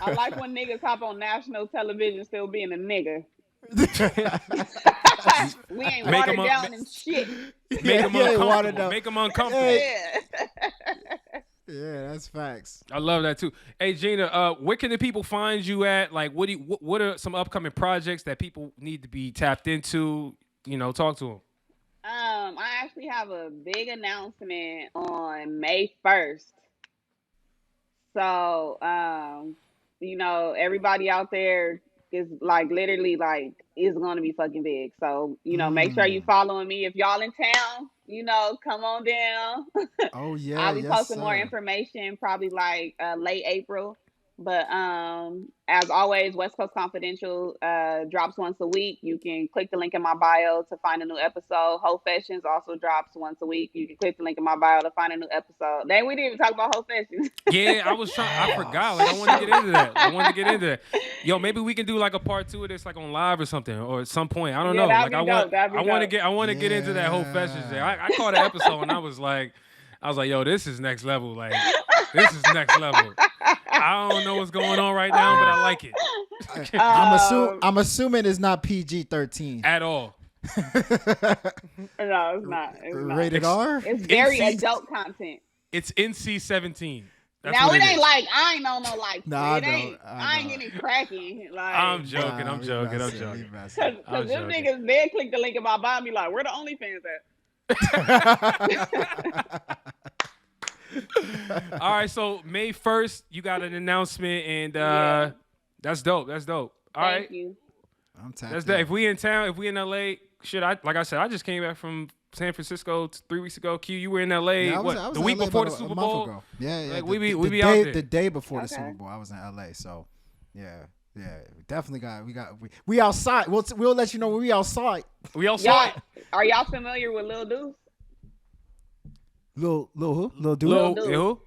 I like when niggas hop on national television still being a nigga. We ain't Make watered 'em up- down and shit. Make them Yeah, watered uncomfortable. down. Make them uncomfortable. Hey. Yeah. Yeah, that's facts. I love that too. Hey Gina, where can the people find you at? Like, what are some upcoming projects that people need to be tapped into? Talk to them. I actually have a big announcement on May 1st. So, everybody out there is like literally like is gonna be fucking big. So, make sure you following me. If y'all in town, come on down. Oh yeah, I'll be yes, posting more sir. information probably like late April. But as always, West Coast Confidential drops once a week. You can click the link in my bio to find a new episode. Whole Fashions also drops once a week. You can click the link in my bio to find a new episode. Then we didn't even talk about Whole Fashions. Yeah, I forgot. Like, I wanted to get into that. Yo, maybe we can do like a part 2 of this, like on live or something, or at some point. I don't know. that'd Like, be dope. That'd be I want to dope. get into that Whole Fashions thing. I caught an episode and I was like, yo, this is next level. Like, this is next level. I don't know what's going on right now, but I like it I'm assuming it's not PG-13 at all. No, it's not. It's not. Rated R. It's very NC adult content. It's NC-17. That's Now what it ain't is. like I ain't on no like. Nah, I it ain't. know, I ain't getting cracking. Like I'm joking. Nah, I'm we joking. messing, I'm we joking. messing. Cause them joking. niggas, they click the link in my bio and be like, where the OnlyFans at? All right, so May 1st, you got an announcement, and Yeah. that's dope. That's dope. All right, Thank you. I'm tapped that's in. that. If we in town, if we in LA, shit. Like I said, I just came back from San Francisco 3 weeks ago. Q, you were in LA. Yeah, I was the in week LA before about the a Super month Bowl. ago. Yeah. Like, the, we be the out day, there. the day before the Okay. Super Bowl, I was in LA. So, yeah, we definitely we outside. We'll let you know when we outside. We all saw Y'all, it. are y'all familiar with Lil Deuce? Lil who? Lil Dude. Lil, Deuce. who?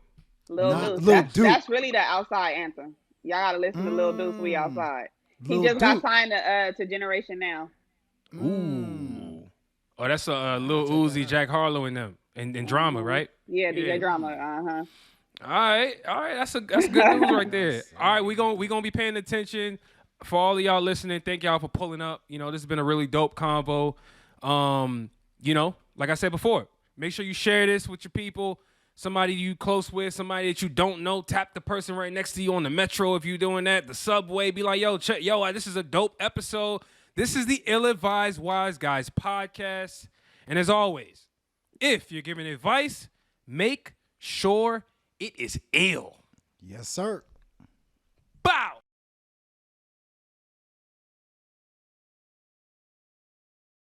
Lil Nah, Deuce. Lil That's, Duke. that's really the outside anthem. Y'all gotta listen to Lil Deuce. We outside. He Lil just got Duke. signed to Generation Now. Ooh. Oh, that's Lil Uzi, Jack Harlow, and them, and Drama, right? Yeah, DJ Yeah. Drama. Uh-huh. All right. That's good news right there. All right, we gonna be paying attention. For all of y'all listening, thank y'all for pulling up. This has been a really dope convo. Like I said before, make sure you share this with your people. Somebody you close with, somebody that you don't know. Tap the person right next to you on the metro if you're doing that. The subway, be like, yo, this is a dope episode. This is the Ill-Advised Wise Guys podcast. And as always, if you're giving advice, make sure it is ill. Yes, sir.